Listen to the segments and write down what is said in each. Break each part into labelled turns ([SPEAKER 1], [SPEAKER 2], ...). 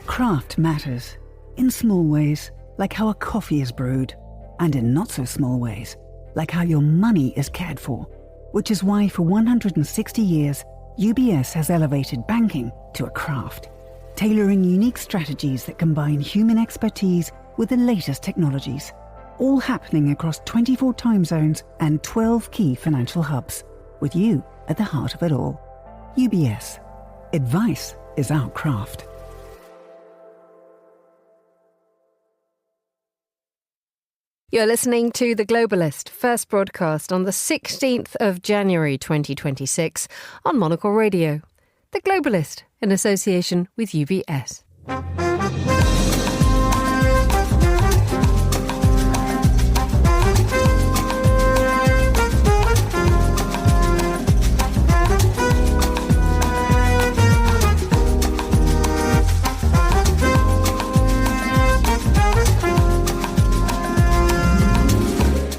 [SPEAKER 1] Craft matters. In small ways, like how a coffee is brewed. And in not so small ways, like how your money is cared for. Which is why for 160 years, UBS has elevated banking to a craft. Tailoring unique strategies that combine human expertise with the latest technologies. All happening across 24 time zones and 12 key financial hubs. With you at the heart of it all. UBS. Advice is our craft.
[SPEAKER 2] You're listening to The Globalist, first broadcast on the 16th of January 2026 on Monocle Radio. The Globalist, in association with UBS.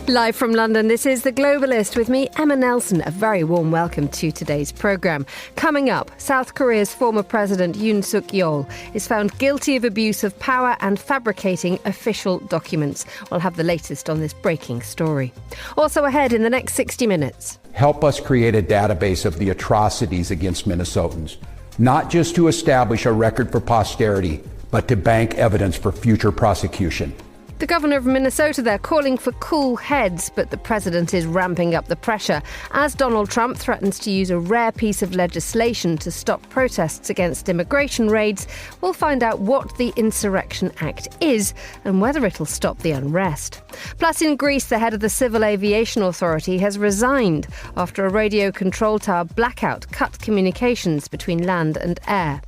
[SPEAKER 2] Live from London, this is The Globalist with me, Emma Nelson. A very warm welcome to today's programme. Coming up, South Korea's former president Yoon Suk-yeol is found guilty of abuse of power and fabricating official documents. We'll have the latest on this breaking story. Also ahead in the next 60 minutes.
[SPEAKER 3] Help us create a database of the atrocities against Minnesotans, not just to establish a record for posterity, but to bank evidence for future prosecution.
[SPEAKER 2] The governor of Minnesota there calling for cool heads, but the president is ramping up the pressure as Donald Trump threatens to use a rare piece of legislation to stop protests against immigration raids. We'll find out what the Insurrection Act is and whether it'll stop the unrest. Plus, in Greece, the head of the Civil Aviation Authority has resigned after a radio control tower blackout cut communications between land and air.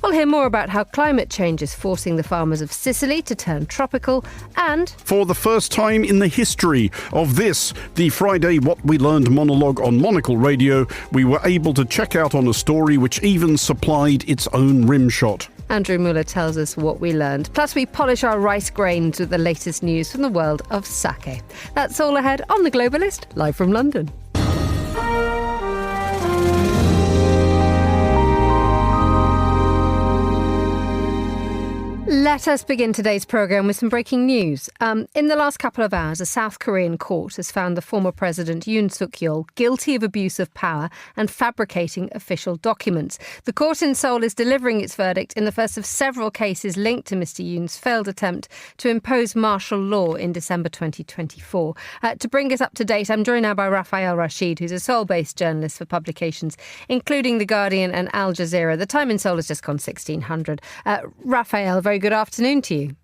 [SPEAKER 2] We'll hear more about how climate change is forcing the farmers of Sicily to turn tropical. And
[SPEAKER 4] for the first time in the history of this, the Friday What We Learned monologue on Monocle Radio, we were able to check out on a story which even supplied its own rim shot.
[SPEAKER 2] Andrew Muller tells us what we learned. Plus, we polish our rice grains with the latest news from the world of sake. That's all ahead on The Globalist, live from London. Let us begin today's programme with some breaking news. In the last couple of hours, a South Korean court has found the former president Yoon Suk-yeol guilty of abuse of power and fabricating official documents. The court in Seoul is delivering its verdict in the first of several cases linked to Mr Yoon's failed attempt to impose martial law in December 2024. To bring us up to date, I'm joined now by Raphael Rashid, who's a Seoul-based journalist for publications, including The Guardian and Al Jazeera. The time in Seoul has just gone 1600. Raphael, very good afternoon to you.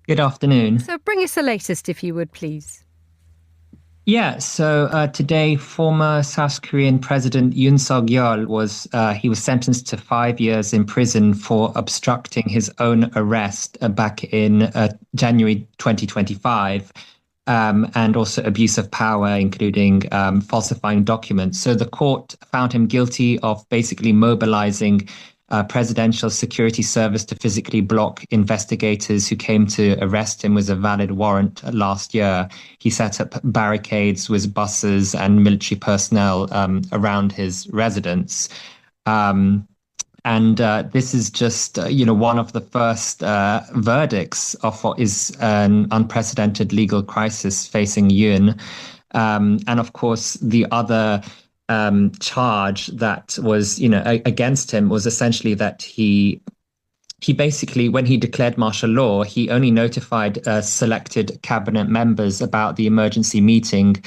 [SPEAKER 5] Good afternoon.
[SPEAKER 2] So bring us the latest, if you would, please.
[SPEAKER 5] Yeah, so today, former South Korean President Yoon Suk-yeol was sentenced to 5 years in prison for obstructing his own arrest back in January 2025, and also abuse of power, including falsifying documents. So the court found him guilty of basically mobilizing presidential security service to physically block investigators who came to arrest him with a valid warrant last year. He set up barricades with buses and military personnel around his residence. And this is just, one of the first verdicts of what is an unprecedented legal crisis facing Yoon. And of course, the other charge that was, against him was essentially that he basically, when he declared martial law, he only notified selected cabinet members about the emergency meeting,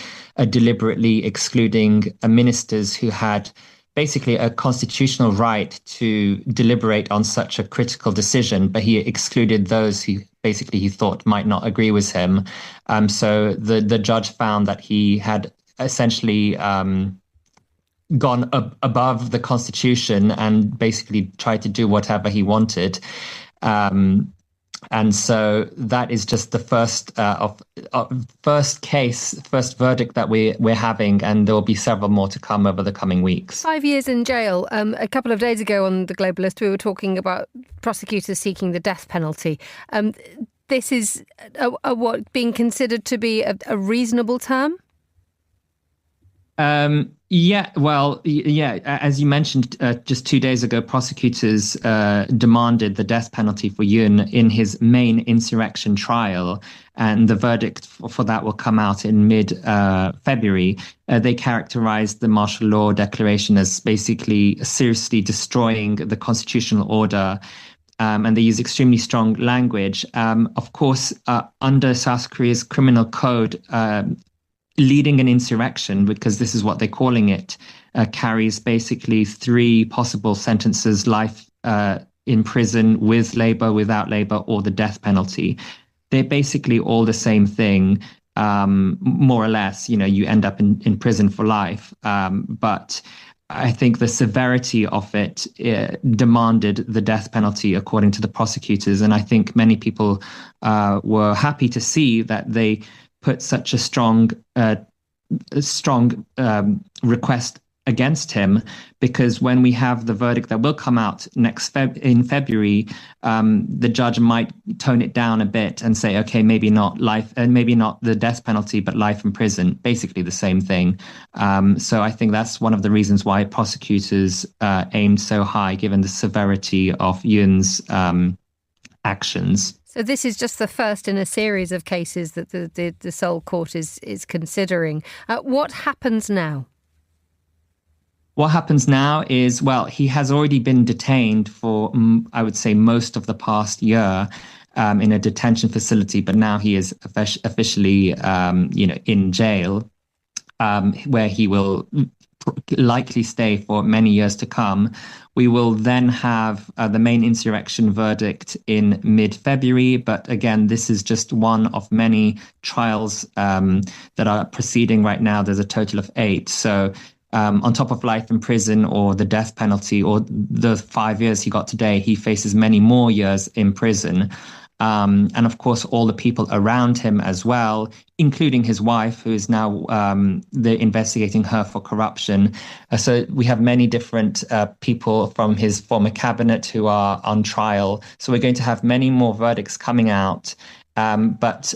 [SPEAKER 5] deliberately excluding ministers who had basically a constitutional right to deliberate on such a critical decision, but he excluded those who basically he thought might not agree with him. So the judge found that he had essentially gone above the constitution and basically tried to do whatever he wanted. And so that is just the first first verdict that we're having, and there will be several more to come over the coming weeks.
[SPEAKER 2] 5 years in jail. A couple of days ago on The Globalist, we were talking about prosecutors seeking the death penalty. This is what being considered to be a reasonable term?
[SPEAKER 5] As you mentioned, just 2 days ago, prosecutors demanded the death penalty for Yoon in his main insurrection trial, and the verdict for that will come out in mid-February. They characterized the martial law declaration as basically seriously destroying the constitutional order, and they use extremely strong language. Of course, under South Korea's criminal code, leading an insurrection, because this is what they're calling it, carries basically 3 possible sentences: life in prison, with labor, without labor, or the death penalty. They're basically all the same thing, more or less. You end up in prison for life. But I think the severity of it demanded the death penalty, according to the prosecutors. And I think many people were happy to see that they put such a strong request against him, because when we have the verdict that will come out in February, the judge might tone it down a bit and say, okay, maybe not life, and maybe not the death penalty, but life in prison, basically the same thing. So I think that's one of the reasons why prosecutors aimed so high, given the severity of Yoon's actions.
[SPEAKER 2] So this is just the first in a series of cases that the Seoul court is considering. What happens now?
[SPEAKER 5] What happens now is, well, he has already been detained for, I would say, most of the past year in a detention facility, but now he is officially, in jail, where he will likely stay for many years to come. We will then have the main insurrection verdict in mid-February. But again, this is just one of many trials that are proceeding right now. There's a total of 8. So on top of life in prison or the death penalty or the 5 years he got today, he faces many more years in prison. And of course, all the people around him as well, including his wife, who is now they're investigating her for corruption. So we have many different people from his former cabinet who are on trial. So we're going to have many more verdicts coming out. But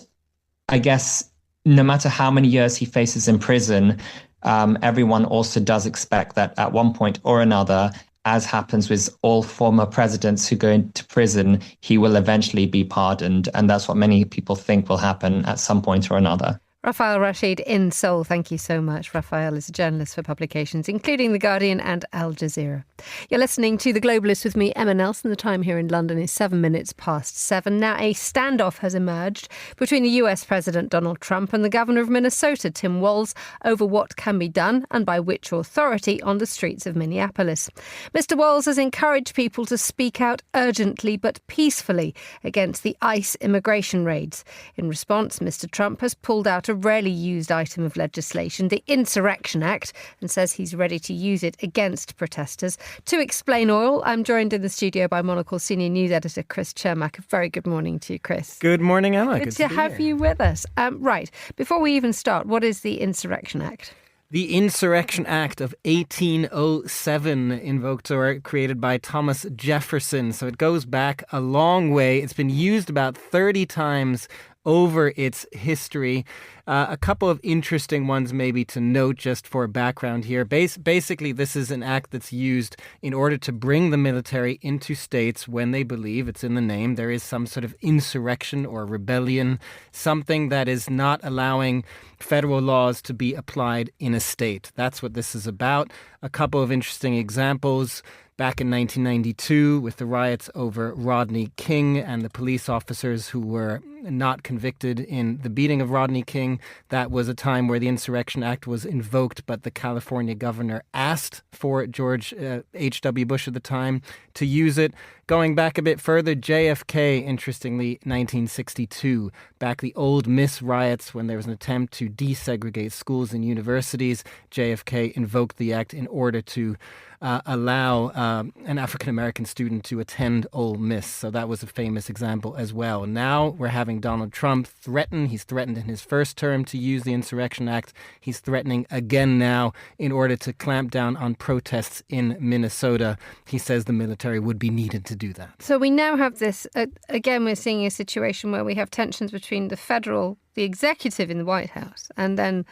[SPEAKER 5] I guess no matter how many years he faces in prison, everyone also does expect that at one point or another, as happens with all former presidents who go into prison, he will eventually be pardoned. And that's what many people think will happen at some point or another.
[SPEAKER 2] Rafael Rashid in Seoul, thank you so much. Rafael is a journalist for publications including The Guardian and Al Jazeera. You're listening to The Globalist with me, Emma Nelson. The time here in London is 7 minutes past 7. Now, a standoff has emerged between the US President Donald Trump and the governor of Minnesota, Tim Walz, over what can be done and by which authority on the streets of Minneapolis. Mr. Walz has encouraged people to speak out urgently but peacefully against the ICE immigration raids. In response, Mr. Trump has pulled out a rarely used item of legislation, the Insurrection Act, and says he's ready to use it against protesters. To explain all, I'm joined in the studio by Monocle senior news editor Chris Chermak. A very good morning to you, Chris.
[SPEAKER 6] Good morning, Emma.
[SPEAKER 2] Good to have you with us. Right, before we even start, what is the Insurrection Act?
[SPEAKER 6] The Insurrection Act of 1807, invoked or created by Thomas Jefferson. So it goes back a long way. It's been used about 30 times over its history. A couple of interesting ones maybe to note just for background here. Basically, this is an act that's used in order to bring the military into states when they believe, it's in the name, there is some sort of insurrection or rebellion, something that is not allowing federal laws to be applied in a state. That's what this is about. A couple of interesting examples. Back in 1992, with the riots over Rodney King and the police officers who were not convicted in the beating of Rodney King, that was a time where the Insurrection Act was invoked, but the California governor asked for George H.W. Bush at the time to use it. Going back a bit further, JFK, interestingly, 1962, back the Old Miss riots when there was an attempt to desegregate schools and universities, JFK invoked the act in order to allow an African-American student to attend Ole Miss. So that was a famous example as well. Now we're having Donald Trump threaten. He's threatened in his first term to use the Insurrection Act. He's threatening again now in order to clamp down on protests in Minnesota. He says the military would be needed to do that.
[SPEAKER 2] So we now have this, again, we're seeing a situation where we have tensions between the executive in the White House, and then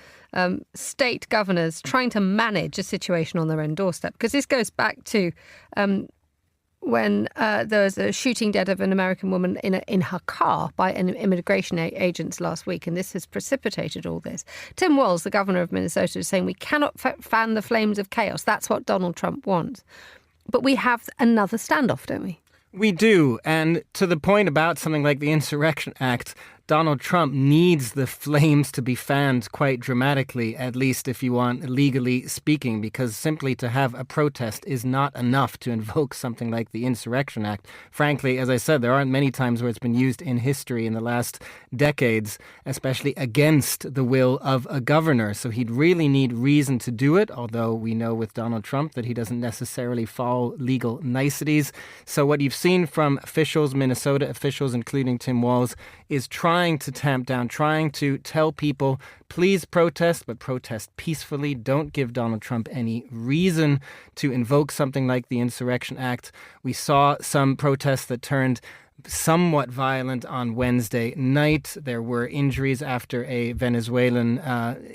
[SPEAKER 2] state governors trying to manage a situation on their own doorstep. Because this goes back to when there was a shooting dead of an American woman in her car by an immigration agents last week, and this has precipitated all this. Tim Walz, the governor of Minnesota, is saying we cannot fan the flames of chaos. That's what Donald Trump wants. But we have another standoff, don't we?
[SPEAKER 6] We do. And to the point about something like the Insurrection Act, Donald Trump needs the flames to be fanned quite dramatically, at least if you want, legally speaking, because simply to have a protest is not enough to invoke something like the Insurrection Act. Frankly, as I said, there aren't many times where it's been used in history in the last decades, especially against the will of a governor. So he'd really need reason to do it, although we know with Donald Trump that he doesn't necessarily follow legal niceties. So what you've seen from officials, Minnesota officials, including Tim Walz, is trying to tamp down, trying to tell people, please protest, but protest peacefully. Don't give Donald Trump any reason to invoke something like the Insurrection Act. We saw some protests that turned somewhat violent on Wednesday night. There were injuries after a Venezuelan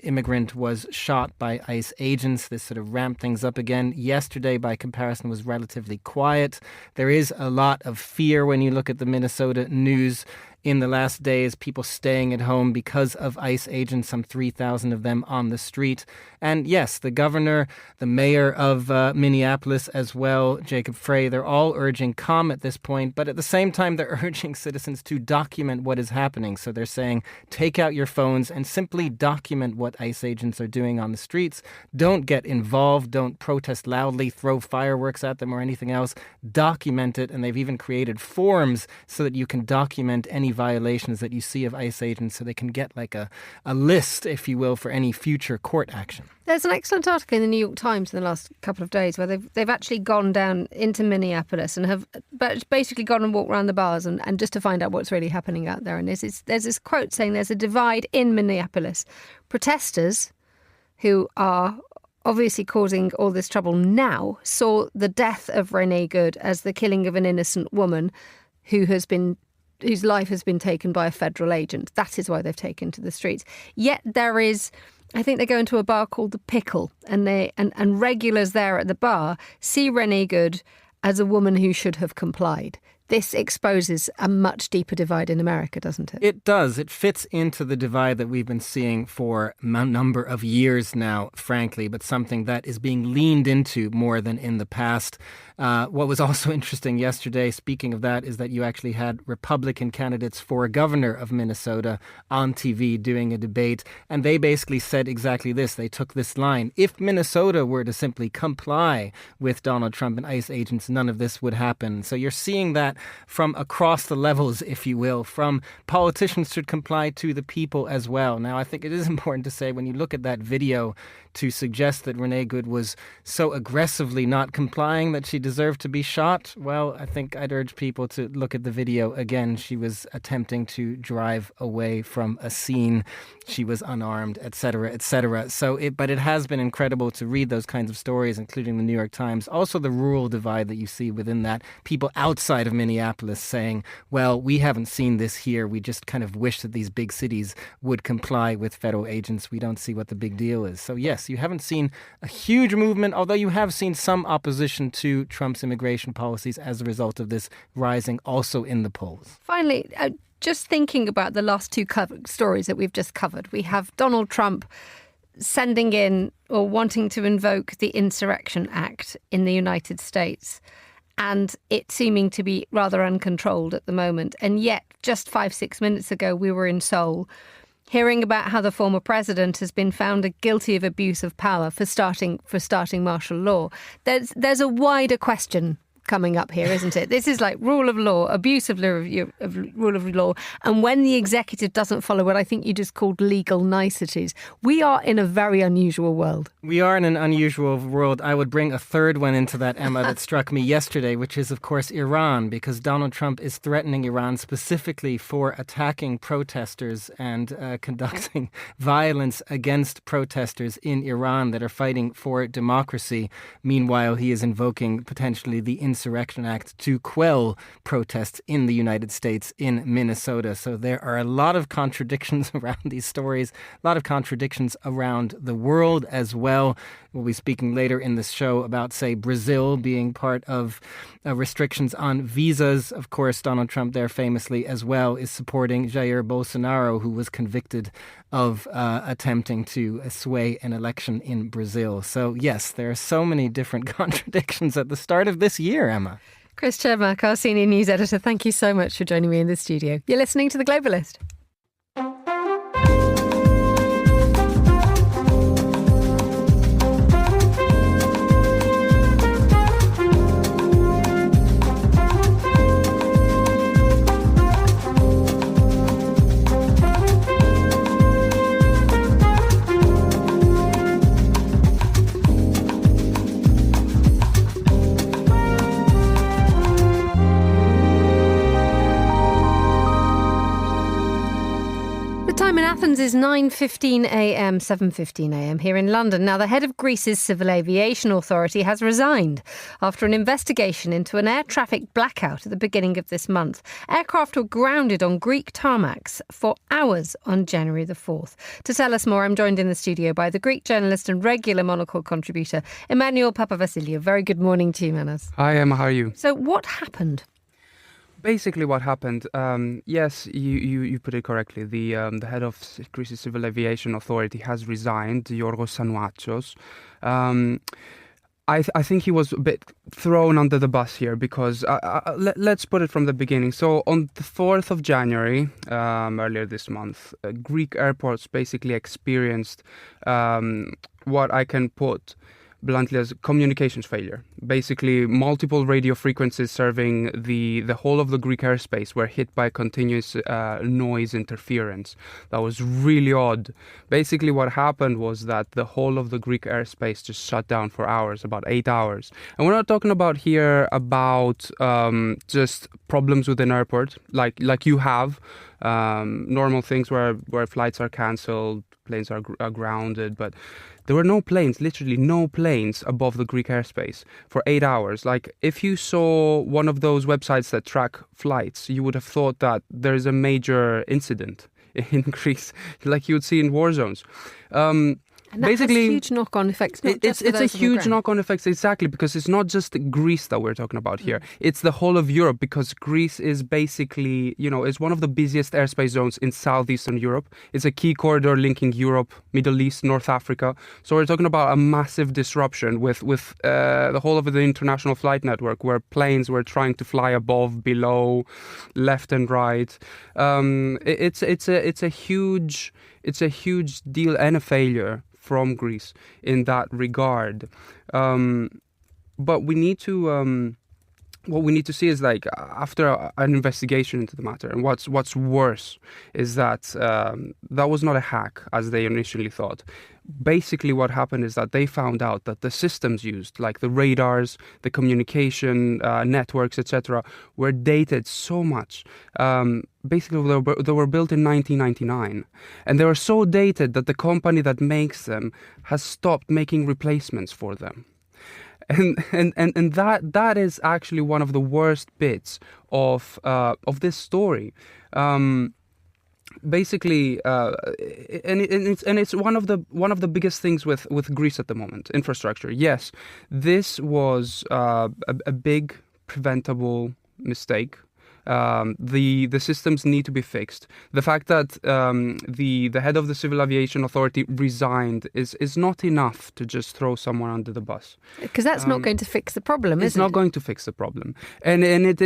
[SPEAKER 6] immigrant was shot by ICE agents. This sort of ramped things up again. Yesterday, by comparison, was relatively quiet. There is a lot of fear when you look at the Minnesota news in the last days, people staying at home because of ICE agents, some 3,000 of them on the street. And yes, the governor, the mayor of Minneapolis as well, Jacob Frey, they're all urging calm at this point. But at the same time, they're urging citizens to document what is happening. So they're saying, take out your phones and simply document what ICE agents are doing on the streets. Don't get involved. Don't protest loudly, throw fireworks at them or anything else. Document it. And they've even created forms so that you can document any violations that you see of ICE agents so they can get like a list, if you will, for any future court action.
[SPEAKER 2] There's an excellent article in the New York Times in the last couple of days where they've actually gone down into Minneapolis and have basically gone and walked around the bars and just to find out what's really happening out there. And there's this quote saying there's a divide in Minneapolis. Protesters who are obviously causing all this trouble now saw the death of Renee Good as the killing of an innocent woman whose life has been taken by a federal agent. That is why they've taken to the streets. Yet there is, I think they go into a bar called The Pickle, and regulars there at the bar see Renee Good as a woman who should have complied. This exposes a much deeper divide in America, doesn't it?
[SPEAKER 6] It does. It fits into the divide that we've been seeing for a number of years now, frankly, but something that is being leaned into more than in the past. What was also interesting yesterday, speaking of that, is that you actually had Republican candidates for governor of Minnesota on TV doing a debate, and they basically said exactly this. They took this line: if Minnesota were to simply comply with Donald Trump and ICE agents, none of this would happen. So you're seeing that from across the levels, if you will, from politicians should comply to the people as well. Now, I think it is important to say when you look at that video, to suggest that Renee Good was so aggressively not complying that she deserved to be shot, well, I think I'd urge people to look at the video again. She was attempting to drive away from a scene. She was unarmed, etc., etc. But it has been incredible to read those kinds of stories, including the New York Times. Also the rural divide that you see within that. People outside of Minneapolis saying, well, we haven't seen this here. We just kind of wish that these big cities would comply with federal agents. We don't see what the big deal is. So yes, you haven't seen a huge movement, although you have seen some opposition to Trump's immigration policies as a result of this rising also in the polls.
[SPEAKER 2] Finally, just thinking about the last two stories that we've just covered, we have Donald Trump sending in or wanting to invoke the Insurrection Act in the United States, and it seeming to be rather uncontrolled at the moment. And yet, just 5-6 minutes ago, we were in Seoul hearing about how the former president has been found guilty of abuse of power for starting martial law. There's a wider question coming up here, isn't it? This is like rule of law, abuse of rule of law, and when the executive doesn't follow what I think you just called legal niceties. We are in a very unusual world.
[SPEAKER 6] We are in an unusual world. I would bring a third one into that, Emma, that struck me yesterday, which is, of course, Iran, because Donald Trump is threatening Iran specifically for attacking protesters and conducting violence against protesters in Iran that are fighting for democracy. Meanwhile, he is invoking potentially the Insurrection Act to quell protests in the United States in Minnesota. So there are a lot of contradictions around these stories, a lot of contradictions around the world as well. We'll be speaking later in this show about, say, Brazil being part of restrictions on visas. Of course, Donald Trump there famously as well is supporting Jair Bolsonaro, who was convicted of attempting to sway an election in Brazil. So, yes, there are so many different contradictions at the start of this year, Emma.
[SPEAKER 2] Chris Chermak, our senior news editor, thank you so much for joining me in the studio. You're listening to The Globalist. Time in Athens is 9:15 a.m, 7:15 a.m. here in London. Now, the head of Greece's Civil Aviation Authority has resigned after an investigation into an air traffic blackout at the beginning of this month. Aircraft were grounded on Greek tarmacs for hours on January the 4th. To tell us more, I'm joined in the studio by the Greek journalist and regular Monocle contributor, Emmanuel Papavassiliou. Very good morning to you, Manos.
[SPEAKER 7] Hi, Emma. How are you?
[SPEAKER 2] So what happened?
[SPEAKER 7] Basically, what happened? Yes, you put it correctly. The head of Greece's Civil Aviation Authority has resigned, Yorgos Sanouachos. I think he was a bit thrown under the bus here because let's put it from the beginning. So on the 4th of January, earlier this month, Greek airports basically experienced what I can put bluntly as communications failure. Basically, multiple radio frequencies serving the whole of the Greek airspace were hit by continuous noise interference. That was really odd. Basically, what happened was that the whole of the Greek airspace just shut down for hours, about 8 hours. And we're not talking about here about just problems with an airport, like you have, normal things where flights are cancelled, planes are grounded, but there were no planes, literally no planes above the Greek airspace for 8 hours. Like, if you saw one of those websites that track flights, you would have thought that there's a major incident in Greece, like you would see in war zones.
[SPEAKER 2] And that
[SPEAKER 7] basically,
[SPEAKER 2] has huge knock-on effects.
[SPEAKER 7] It's a huge knock-on effects, exactly, because it's not just Greece that we're talking about here. It's the whole of Europe, because Greece is basically, is one of the busiest airspace zones in southeastern Europe. It's a key corridor linking Europe, Middle East, North Africa. So we're talking about a massive disruption with the whole of the international flight network, where planes were trying to fly above, below, left and right. It's a huge deal and a failure from Greece in that regard. But we need to what we need to see is, like, after an investigation into the matter, and what's worse is that that was not a hack as they initially thought. Basically, what happened is that they found out that the systems used, like the radars, the communication networks, etc., were dated so much. Basically, they were built in 1999, and they were so dated that the company that makes them has stopped making replacements for them. And that is actually one of the worst bits of this story. Basically, and it's one of the biggest things with Greece at the moment. Infrastructure. Yes, this was a big preventable mistake. The systems need to be fixed. The fact that the head of the Civil Aviation Authority resigned is not enough to just throw someone under the bus.
[SPEAKER 2] Because that's not going to fix the problem, is it?
[SPEAKER 7] It's not going to fix the problem. And it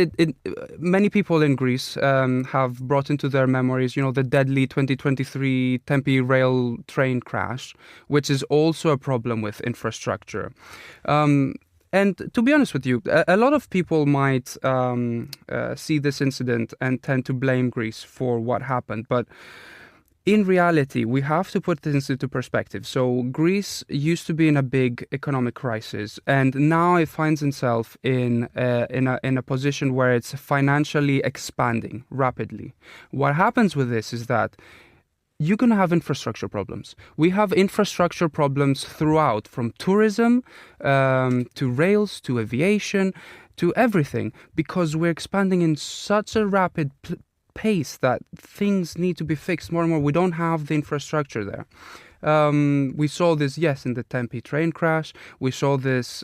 [SPEAKER 7] many people in Greece have brought into their memories, the deadly 2023 Tempe rail train crash, which is also a problem with infrastructure. And to be honest with you, a lot of people might see this incident and tend to blame Greece for what happened. But in reality, we have to put this into perspective. So Greece used to be in a big economic crisis, and now it finds itself in a position where it's financially expanding rapidly. What happens with this is that you're going to have infrastructure problems. We have infrastructure problems throughout, from tourism to rails to aviation. to everything, because we're expanding in such a rapid pace that things need to be fixed more and more. We don't have the infrastructure there. We saw this, in the Tempe train crash. We saw this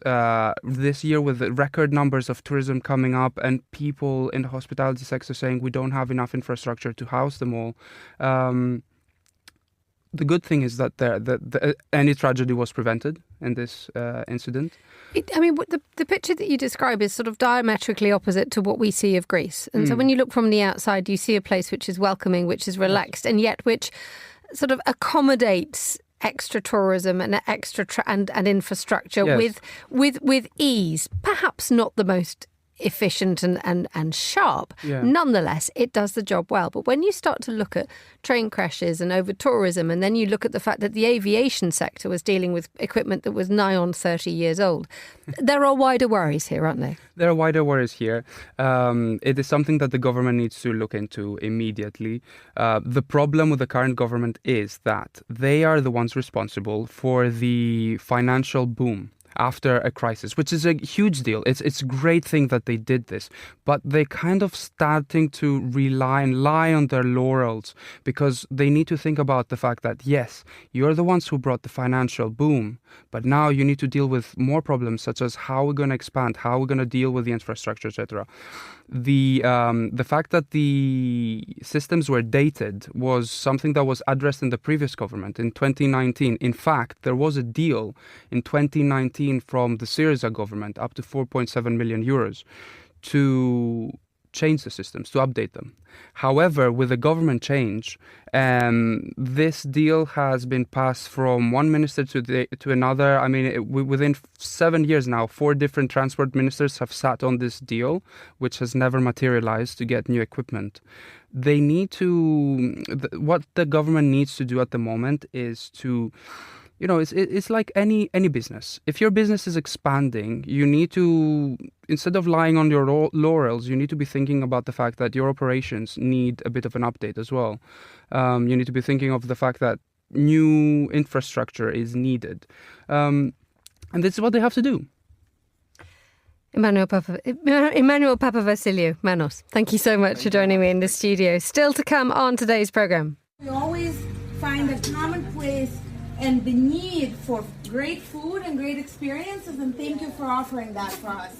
[SPEAKER 7] this year with the record numbers of tourism coming up and people in the hospitality sector saying we don't have enough infrastructure to house them all. The good thing is that any tragedy was prevented in this incident.
[SPEAKER 2] The picture that you describe is sort of diametrically opposite to what we see of Greece. And so when you look from the outside, you see a place which is welcoming, which is relaxed, and yet which sort of accommodates extra tourism and extra and infrastructure with ease. Perhaps not the most efficient and sharp. Nonetheless, it does the job well. But when you start to look at train crashes and over tourism, and then you look at the fact that the aviation sector was dealing with equipment that was nigh on 30 years old, there are wider worries here, aren't there?
[SPEAKER 7] There are wider worries here. It is something that the government needs to look into immediately. The problem with the current government is that they are the ones responsible for the financial boom after a crisis, which is a huge deal. It's a great thing that they did this, but they're kind of starting to lie on their laurels, because they need to think about the fact that, yes, you're the ones who brought the financial boom, but now you need to deal with more problems, such as how we're going to expand, how we're going to deal with the infrastructure, etc. The fact that the systems were dated was something that was addressed in the previous government in 2019. In fact, there was a deal in 2019 from the Syriza government up to 4.7 million euros to change the systems, to update them. However, with the government change, this deal has been passed from one minister to another. Within 7 years now, 4 different transport ministers have sat on this deal, which has never materialized to get new equipment. They need to... What the government needs to do at the moment is to... it's like any business. If your business is expanding, you need to, instead of lying on your laurels, you need to be thinking about the fact that your operations need a bit of an update as well. You need to be thinking of the fact that new infrastructure is needed. And this is what they have to do.
[SPEAKER 2] Emmanuel Papavasiliou, Manos, thank you so much for joining me in the studio. Still to come on today's programme.
[SPEAKER 8] We always find a common place and the need for great food and great experiences, and thank you for offering that for us.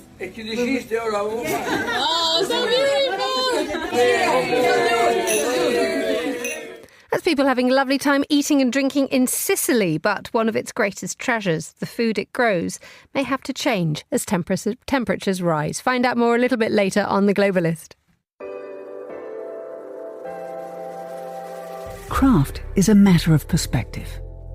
[SPEAKER 2] That's people having a lovely time eating and drinking in Sicily, but one of its greatest treasures, the food it grows, may have to change as temperatures rise. Find out more a little bit later on The Globalist.
[SPEAKER 1] Craft is a matter of perspective,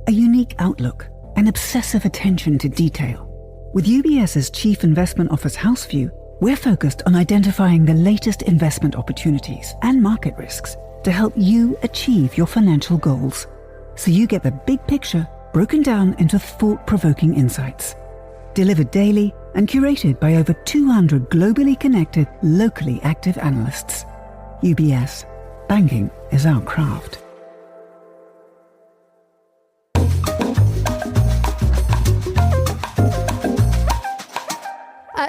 [SPEAKER 1] a unique outlook, and obsessive attention to detail. With UBS's Chief Investment Office Houseview, we're focused on identifying the latest investment opportunities and market risks to help you achieve your financial goals, so you get the big picture broken down into thought-provoking insights. Delivered daily and curated by over 200 globally connected, locally active analysts. UBS. Banking is our craft.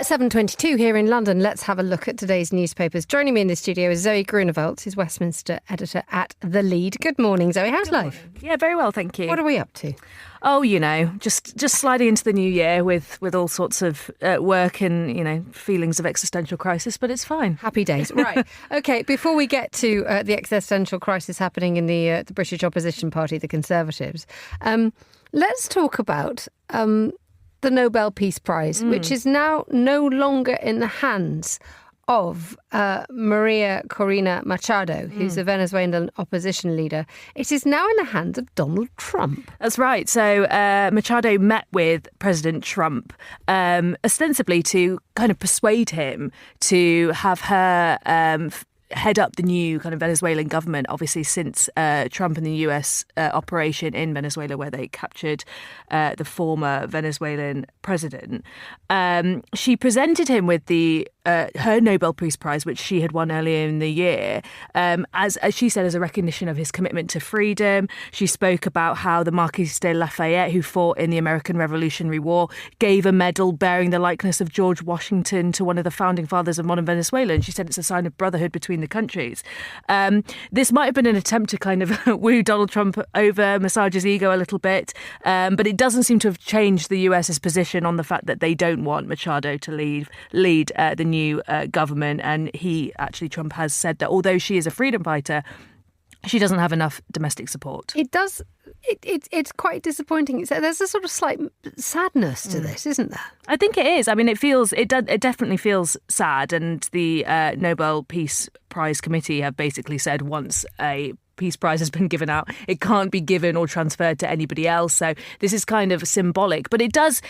[SPEAKER 2] 7:22 here in London. Let's have a look at today's newspapers. Joining me in the studio is Zoe Grunewald, who's Westminster editor at The Lead. Good morning, Zoe. How's life?
[SPEAKER 9] Yeah, very well, thank you.
[SPEAKER 2] What are we up to?
[SPEAKER 9] Oh, just sliding into the new year with all sorts of work and, feelings of existential crisis, but it's fine.
[SPEAKER 2] Happy days. Right. Okay, before we get to the existential crisis happening in the British opposition party, the Conservatives, let's talk about the Nobel Peace Prize, which is now no longer in the hands of Maria Corina Machado, who's the Venezuelan opposition leader. It is now in the hands of Donald Trump.
[SPEAKER 9] That's right. So Machado met with President Trump ostensibly to kind of persuade him to have her head up the new kind of Venezuelan government, obviously since Trump and the US operation in Venezuela, where they captured the former Venezuelan president. She presented him with the her Nobel Peace Prize, which she had won earlier in the year, as she said, as a recognition of his commitment to freedom. She spoke about how the Marquis de Lafayette, who fought in the American Revolutionary War, gave a medal bearing the likeness of George Washington to one of the founding fathers of modern Venezuela. And she said it's a sign of brotherhood between the countries. This might have been an attempt to kind of woo Donald Trump over, massage his ego a little bit. But it doesn't seem to have changed the US's position on the fact that they don't want Machado to lead the new government. And Trump has said that although she is a freedom fighter, she doesn't have enough domestic support.
[SPEAKER 2] It's quite disappointing. There's a sort of slight sadness to this, isn't there?
[SPEAKER 9] I think it is. I mean, it definitely feels sad. And the Nobel Peace Prize Committee have basically said once a Peace Prize has been given out, it can't be given or transferred to anybody else. So this is kind of symbolic, but it does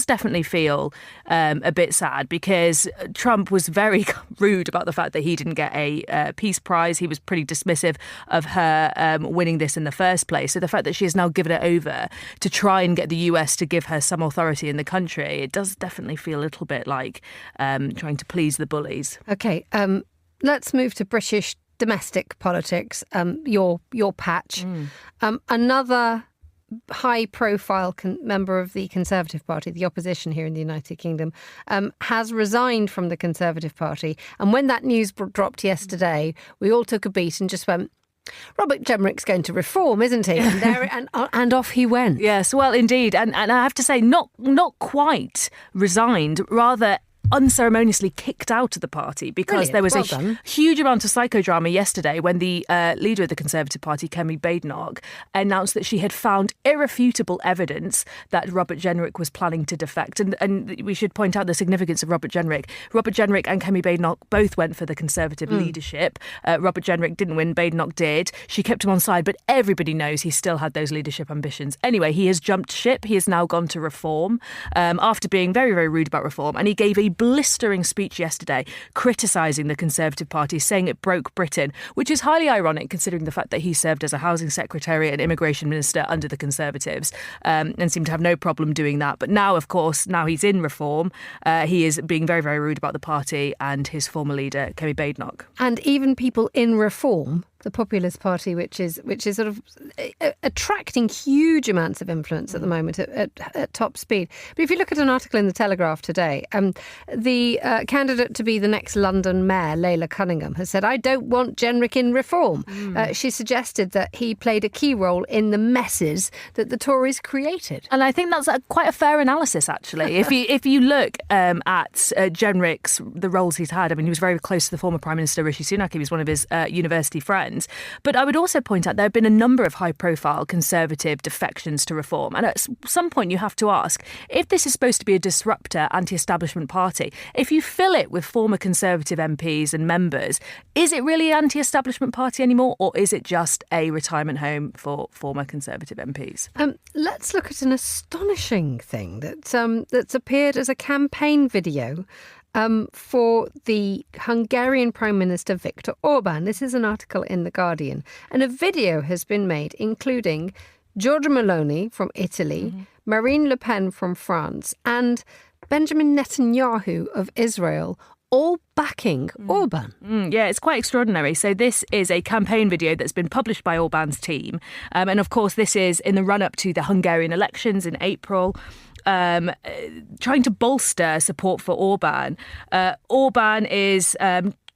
[SPEAKER 9] definitely feel a bit sad, because Trump was very rude about the fact that he didn't get a Peace Prize. He was pretty dismissive of her winning this in the first place. So the fact that she has now given it over to try and get the US to give her some authority in the country, it does definitely feel a little bit like trying to please the bullies.
[SPEAKER 2] Okay, let's move to British domestic politics, your patch. Another high-profile member of the Conservative Party, the opposition here in the United Kingdom, has resigned from the Conservative Party. And when that news dropped yesterday, we all took a beat and just went, Robert Jenrick's going to reform, isn't he? And off he went.
[SPEAKER 9] Yes, well, indeed. And I have to say, not quite resigned, rather unceremoniously kicked out of the party, because there was a huge amount of psychodrama yesterday when the leader of the Conservative Party, Kemi Badenoch, announced that she had found irrefutable evidence that Robert Jenrick was planning to defect. And we should point out the significance of Robert Jenrick. Robert Jenrick and Kemi Badenoch both went for the Conservative leadership. Robert Jenrick didn't win, Badenoch did. She kept him on side, but everybody knows he still had those leadership ambitions. Anyway, he has jumped ship. He has now gone to Reform after being very, very rude about Reform. And he gave a blistering speech yesterday criticising the Conservative Party, saying it broke Britain, which is highly ironic considering the fact that he served as a housing secretary and immigration minister under the Conservatives and seemed to have no problem doing that. But now, of course, now he's in Reform, he is being very, very rude about the party and his former leader, Kemi Badenoch.
[SPEAKER 2] And even people in Reform, the Populist Party, which is sort of attracting huge amounts of influence at the moment at top speed. But if you look at an article in the Telegraph today, the candidate to be the next London mayor, Layla Cunningham, has said, I don't want Jenrick in Reform. She suggested that he played a key role in the messes that the Tories created.
[SPEAKER 9] And I think that's quite a fair analysis, actually. If you look at the roles he's had, I mean, he was very close to the former Prime Minister Rishi Sunak. He was one of his university friends. But I would also point out there have been a number of high-profile Conservative defections to Reform. And at some point you have to ask, if this is supposed to be a disruptor, anti-establishment party, if you fill it with former Conservative MPs and members, is it really an anti-establishment party anymore, or is it just a retirement home for former Conservative MPs?
[SPEAKER 2] Let's look at an astonishing thing that's appeared as a campaign video for the Hungarian Prime Minister Viktor Orban. This is an article in The Guardian. And a video has been made, including Giorgia Meloni from Italy, Marine Le Pen from France, and Benjamin Netanyahu of Israel, all backing Orban.
[SPEAKER 9] Yeah, it's quite extraordinary. So this is a campaign video that's been published by Orban's team. And of course, this is in the run-up to the Hungarian elections in April. Trying to bolster support for Orban. Orban is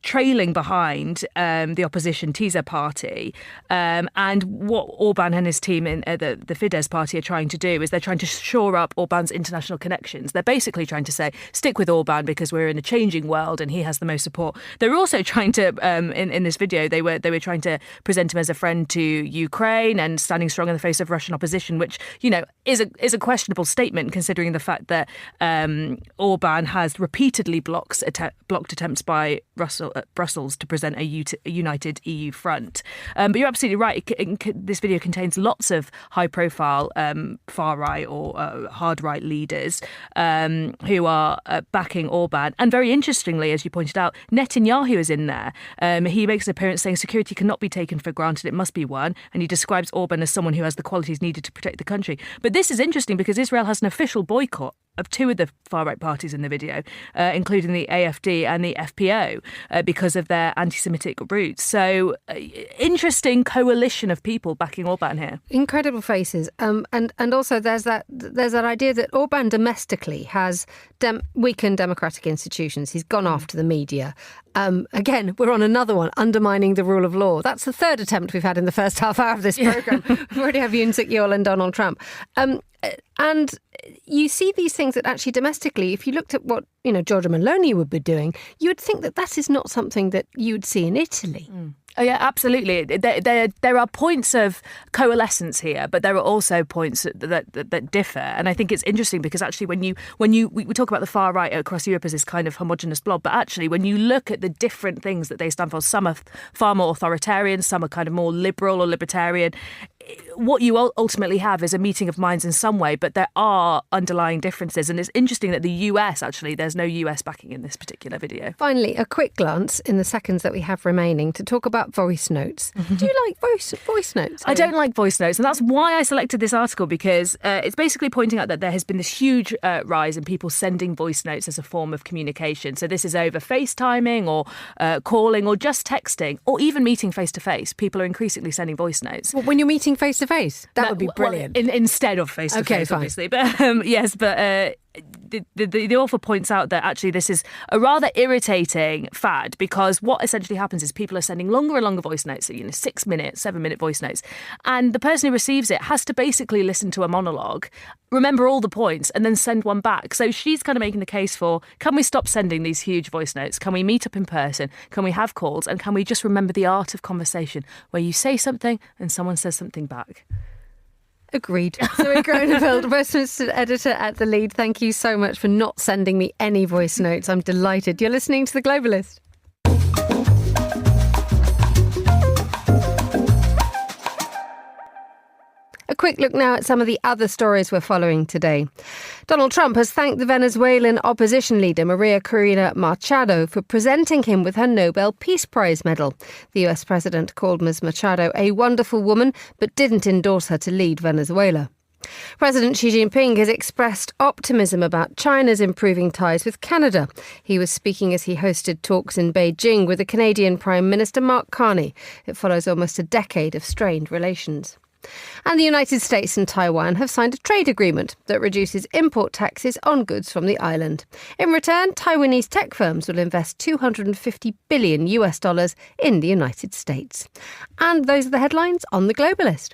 [SPEAKER 9] trailing behind the opposition Tisza party. And what Orban and his team in the Fidesz party are trying to do is they're trying to shore up Orban's international connections. They're basically trying to say, stick with Orban because we're in a changing world and he has the most support. They're also trying to, in this video, they were trying to present him as a friend to Ukraine and standing strong in the face of Russian opposition, which, you know, is a questionable statement considering the fact that Orban has repeatedly blocked attempts by Brussels to present a united EU front. But you're absolutely right. This video contains lots of high-profile far-right or hard-right leaders who are backing Orban. And very interestingly, as you pointed out, Netanyahu is in there. He makes an appearance saying security cannot be taken for granted, it must be won. And he describes Orban as someone who has the qualities needed to protect the country. But this is interesting because Israel has an official boycott of two of the far-right parties in the video, including the AfD and the FPO, because of their anti-Semitic roots. So, interesting coalition of people backing Orban here.
[SPEAKER 2] Incredible faces. And also there's that idea that Orban domestically has weakened democratic institutions. He's gone after the media. Again, we're on another one, undermining the rule of law. That's the third attempt we've had in the first half hour of this programme. We already have Yoon Suk Yeol and Donald Trump. And you see these things that actually domestically, if you looked at what, Giorgia Meloni would be doing, you would think that is not something that you would see in Italy.
[SPEAKER 9] Oh, yeah, absolutely. There are points of coalescence here, but there are also points that differ. And I think it's interesting because actually we talk about the far right across Europe as this kind of homogenous blob, but actually when you look at the different things that they stand for, some are far more authoritarian, some are kind of more liberal or libertarian. What you ultimately have is a meeting of minds in some way, but there are underlying differences. And it's interesting that the US, actually, there's no US backing in this particular video.
[SPEAKER 2] Finally, a quick glance in the seconds that we have remaining to talk about voice notes. Do you like voice notes?
[SPEAKER 9] I don't like voice notes. And that's why I selected this article, because it's basically pointing out that there has been this huge rise in people sending voice notes as a form of communication. So this is over FaceTiming or calling or just texting or even meeting face to face. People are increasingly sending voice notes.
[SPEAKER 2] Well, when you're meeting face to face, that would be brilliant.
[SPEAKER 9] Well, instead of face to face, obviously. But yes, but the author points out that actually this is a rather irritating fad, because what essentially happens is people are sending longer and longer voice notes, so 6-minute, 7-minute voice notes, and the person who receives it has to basically listen to a monologue, remember all the points, and then send one back. So she's kind of making the case for, can we stop sending these huge voice notes? Can we meet up in person? Can we have calls? And can we just remember the art of conversation, where you say something and someone says something back?
[SPEAKER 2] Agreed. Zoe Groneveld, Westminster editor at The Lead, thank you so much for not sending me any voice notes. I'm delighted. You're listening to The Globalist. A quick look now at some of the other stories we're following today. Donald Trump has thanked the Venezuelan opposition leader Maria Corina Machado for presenting him with her Nobel Peace Prize medal. The US president called Ms. Machado a wonderful woman, but didn't endorse her to lead Venezuela. President Xi Jinping has expressed optimism about China's improving ties with Canada. He was speaking as he hosted talks in Beijing with the Canadian Prime Minister Mark Carney. It follows almost a decade of strained relations. And the United States and Taiwan have signed a trade agreement that reduces import taxes on goods from the island. In return, Taiwanese tech firms will invest $250 billion in the United States. And those are the headlines on The Globalist.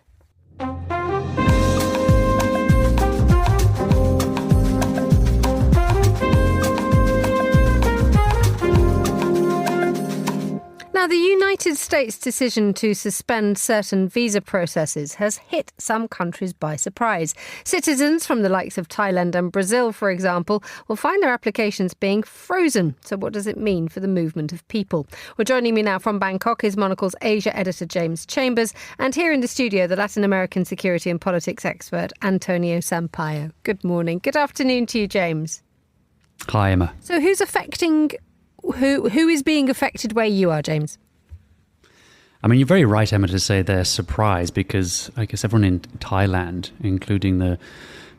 [SPEAKER 2] Now, the United States' decision to suspend certain visa processes has hit some countries by surprise. Citizens from the likes of Thailand and Brazil, for example, will find their applications being frozen. So what does it mean for the movement of people? Well, joining me now from Bangkok is Monocle's Asia editor James Chambers, and here in the studio, the Latin American security and politics expert Antonio Sampaio. Good morning. Good afternoon to you, James.
[SPEAKER 10] Hi, Emma.
[SPEAKER 2] So who is being affected where you are, James?
[SPEAKER 10] I mean, you're very right, Emma, to say they're surprised, because I guess everyone in Thailand, including the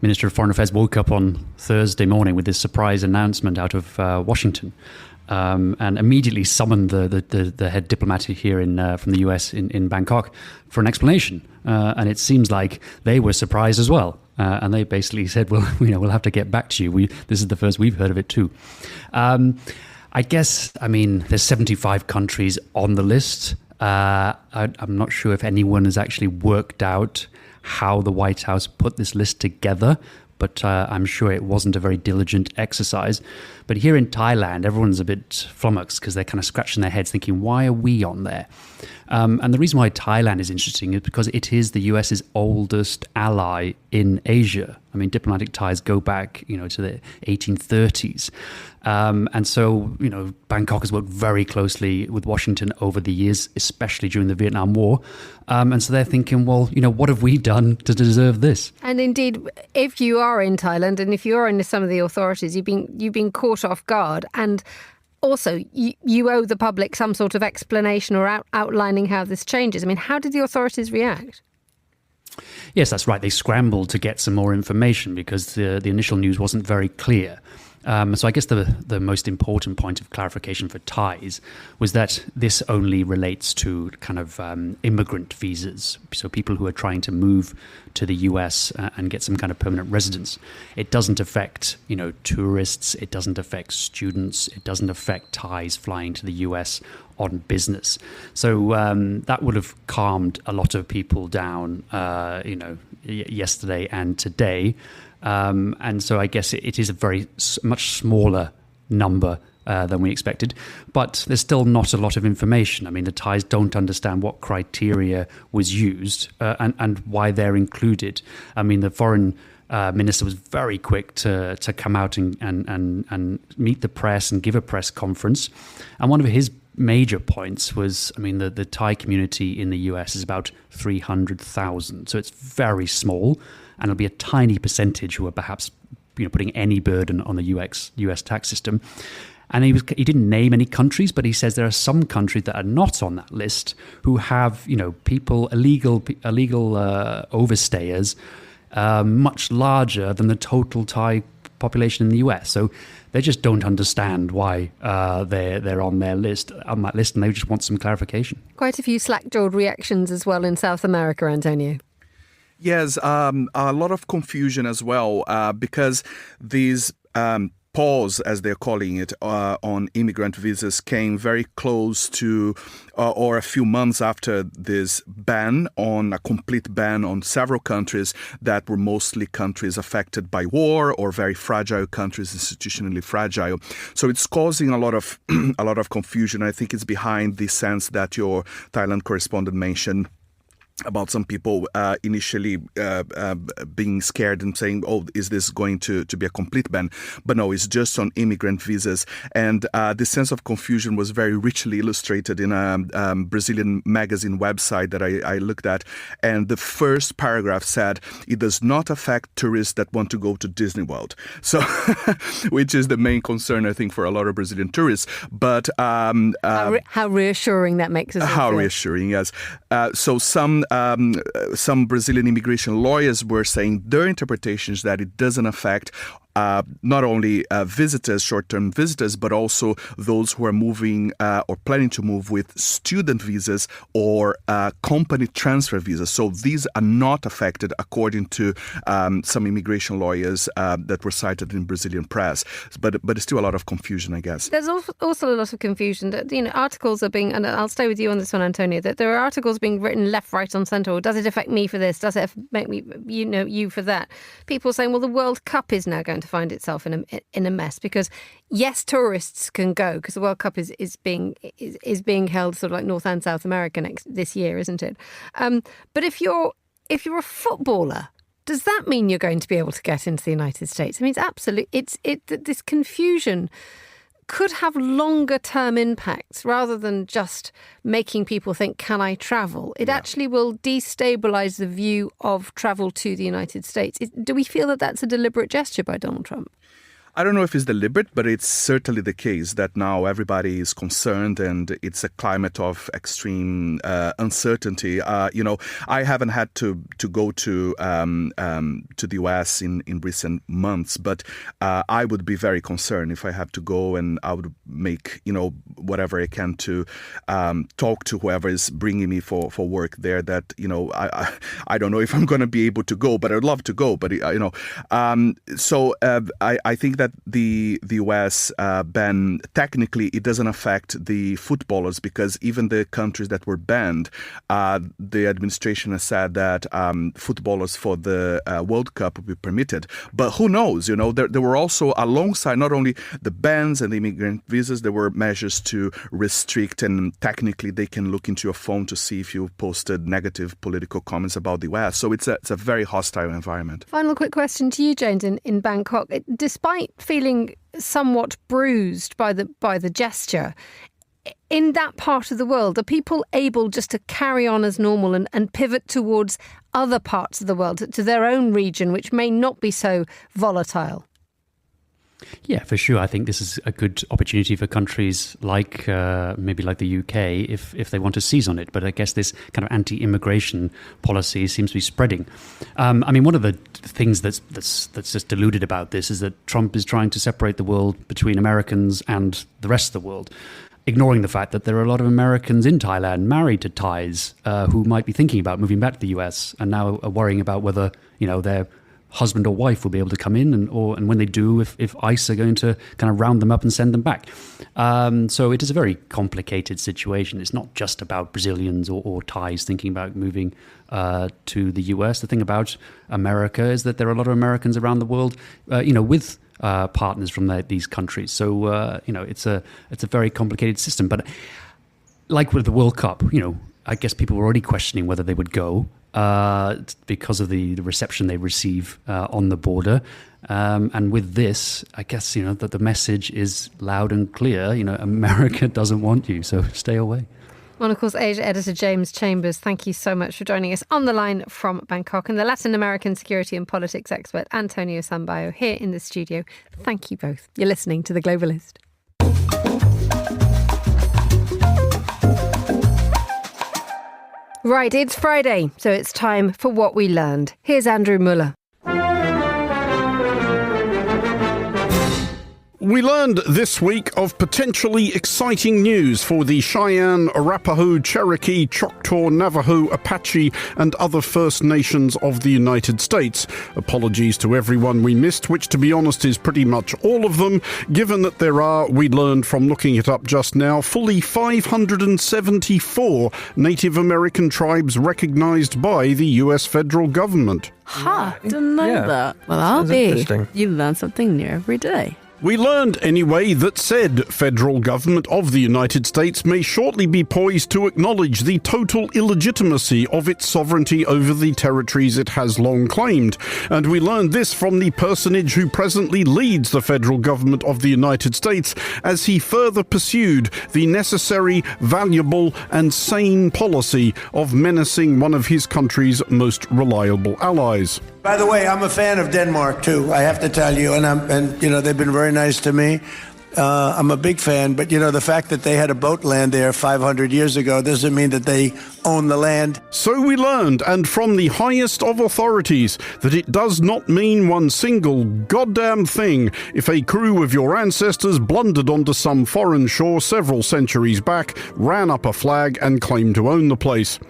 [SPEAKER 10] Minister of Foreign Affairs, woke up on Thursday morning with this surprise announcement out of Washington, and immediately summoned the head diplomat here from the US in Bangkok for an explanation. And it seems like they were surprised as well. And they basically said, well, we'll have to get back to you. This is the first we've heard of it too. I guess, there's 75 countries on the list. I'm not sure if anyone has actually worked out how the White House put this list together, but I'm sure it wasn't a very diligent exercise. But here in Thailand, everyone's a bit flummoxed because they're kind of scratching their heads thinking, why are we on there? And the reason why Thailand is interesting is because it is the US's oldest ally in Asia. I mean, diplomatic ties go back, to the 1830s. And so, Bangkok has worked very closely with Washington over the years, especially during the Vietnam War. And so they're thinking, well, what have we done to deserve this?
[SPEAKER 2] And indeed, if you are in Thailand and if you are in some of the authorities, you've been caught off guard. And also, you owe the public some sort of explanation or outlining how this changes. I mean, how did the authorities react?
[SPEAKER 10] Yes, that's right. They scrambled to get some more information because the initial news wasn't very clear. So I guess the most important point of clarification for Thais was that this only relates to kind of immigrant visas, so people who are trying to move to the US and get some kind of permanent residence. It doesn't affect, tourists. It doesn't affect students. It doesn't affect Thais flying to the US on business. So that would have calmed a lot of people down, yesterday and today. And so I guess it is a much smaller number than we expected. But there's still not a lot of information. I mean, the Thais don't understand what criteria was used and why they're included. I mean, the foreign minister was very quick to come out and meet the press and give a press conference. And one of his major points was, the Thai community in the US is about 300,000. So it's very small. And it'll be a tiny percentage who are perhaps, putting any burden on the US tax system. And he didn't name any countries, but he says there are some countries that are not on that list who have, people, illegal overstayers, much larger than the total Thai population in the US. So they just don't understand why they're on that list, and they just want some clarification.
[SPEAKER 2] Quite a few slack-jawed reactions as well in South America, Antonio.
[SPEAKER 11] Yes, a lot of confusion as well, because these pause, as they're calling it, on immigrant visas came very close to, or a few months after this a complete ban on several countries that were mostly countries affected by war or very fragile countries, institutionally fragile. So it's causing a lot of confusion. I think it's behind the sense that your Thailand correspondent mentioned about some people initially being scared and saying, is this going to be a complete ban? But no, it's just on immigrant visas. And this sense of confusion was very richly illustrated in a Brazilian magazine website that I looked at. And the first paragraph said, it does not affect tourists that want to go to Disney World. So, which is the main concern, I think, for a lot of Brazilian tourists. But
[SPEAKER 2] how reassuring that makes us
[SPEAKER 11] how
[SPEAKER 2] feel.
[SPEAKER 11] Reassuring, yes. So some Brazilian immigration lawyers were saying their interpretations that it doesn't affect not only visitors, short-term visitors, but also those who are moving or planning to move with student visas or company transfer visas. So these are not affected, according to some immigration lawyers that were cited in Brazilian press. But there's still a lot of confusion, I guess.
[SPEAKER 2] There's also a lot of confusion that, articles are being, and I'll stay with you on this one, Antonio, that there are articles being written left, right, and centre. Or does it affect me for this? Does it make me, you for that? People saying, well, the World Cup is now going to find itself in a mess because yes, tourists can go because the World Cup is being held sort of like North and South America this year, isn't it? But if you're a footballer, does that mean you're going to be able to get into the United States? I mean, it's absolutely this confusion could have longer term impacts rather than just making people think, can I travel? It actually will destabilise the view of travel to the United States. Do we feel that that's a deliberate gesture by Donald Trump?
[SPEAKER 11] I don't know if it's deliberate, but it's certainly the case that now everybody is concerned and it's a climate of extreme uncertainty. I haven't had to go to the US in recent months, but I would be very concerned if I have to go, and I would make whatever I can to talk to whoever is bringing me for work there. That I don't know if I'm going to be able to go, but I'd love to go. But so I think that the US ban, technically it doesn't affect the footballers, because even the countries that were banned, the administration has said that footballers for the World Cup will be permitted. But who knows? There were also, alongside not only the bans and the immigrant visas, there were measures to restrict, and technically they can look into your phone to see if you posted negative political comments about the US. So it's a very hostile environment.
[SPEAKER 2] Final quick question to you, James, in Bangkok. Despite feeling somewhat bruised by the gesture, in that part of the world, are people able just to carry on as normal and pivot towards other parts of the world, to their own region, which may not be so volatile?
[SPEAKER 10] Yeah, for sure. I think this is a good opportunity for countries like maybe like the UK if they want to seize on it. But I guess this kind of anti-immigration policy seems to be spreading. I mean, one of the things that's just deluded about this is that Trump is trying to separate the world between Americans and the rest of the world, ignoring the fact that there are a lot of Americans in Thailand married to Thais who might be thinking about moving back to the US and now are worrying about whether, their husband or wife will be able to come in, and when they do, if ICE are going to kind of round them up and send them back. So it is a very complicated situation. It's not just about Brazilians or Thais thinking about moving to the US. The thing about America is that there are a lot of Americans around the world, with partners from these countries. So it's a very complicated system. But like with the World Cup, I guess people were already questioning whether they would go because of the reception they receive on the border. And with this, I guess, that the message is loud and clear. America doesn't want you, so stay away.
[SPEAKER 2] Monocle's Asia editor James Chambers, thank you so much for joining us on the line from Bangkok. And the Latin American security and politics expert Antonio Sambayo here in the studio. Thank you both. You're listening to The Globalist. Right, it's Friday, so it's time for What We Learned. Here's Andrew Muller.
[SPEAKER 4] We learned this week of potentially exciting news for the Cheyenne, Arapaho, Cherokee, Choctaw, Navajo, Apache and other First Nations of the United States. Apologies to everyone we missed, which to be honest is pretty much all of them, given that there are, we learned from looking it up just now, fully 574 Native American tribes recognized by the US federal government.
[SPEAKER 9] Didn't know that. Well, I'll be. You learn something new every day.
[SPEAKER 4] We learned, anyway, that said federal government of the United States may shortly be poised to acknowledge the total illegitimacy of its sovereignty over the territories it has long claimed. And we learned this from the personage who presently leads the federal government of the United States as he further pursued the necessary, valuable and sane policy of menacing one of his country's most reliable allies.
[SPEAKER 12] By the way, I'm a fan of Denmark, too, I have to tell you. And they've been very nice to me. I'm a big fan. But, the fact that they had a boat land there 500 years ago doesn't mean that they own the land.
[SPEAKER 4] So we learned, and from the highest of authorities, that it does not mean one single goddamn thing if a crew of your ancestors blundered onto some foreign shore several centuries back, ran up a flag and claimed to own the place.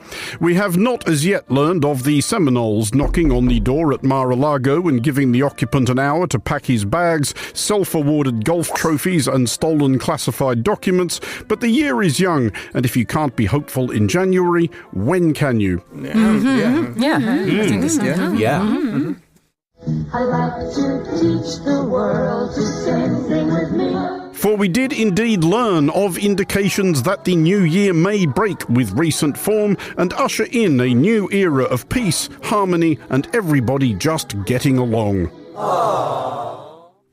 [SPEAKER 4] We have not as yet learned of the Seminoles knocking on the door at Mar-a-Lago and giving the occupant an hour to pack his bags, self-awarded golf trophies and stolen classified documents, but the year is young, and if you can't be hopeful in January, when can you?
[SPEAKER 13] I think it's, I'd like to teach the world to sing with me.
[SPEAKER 4] For we did indeed learn of indications that the new year may break with recent form and usher in a new era of peace, harmony, and everybody just getting along.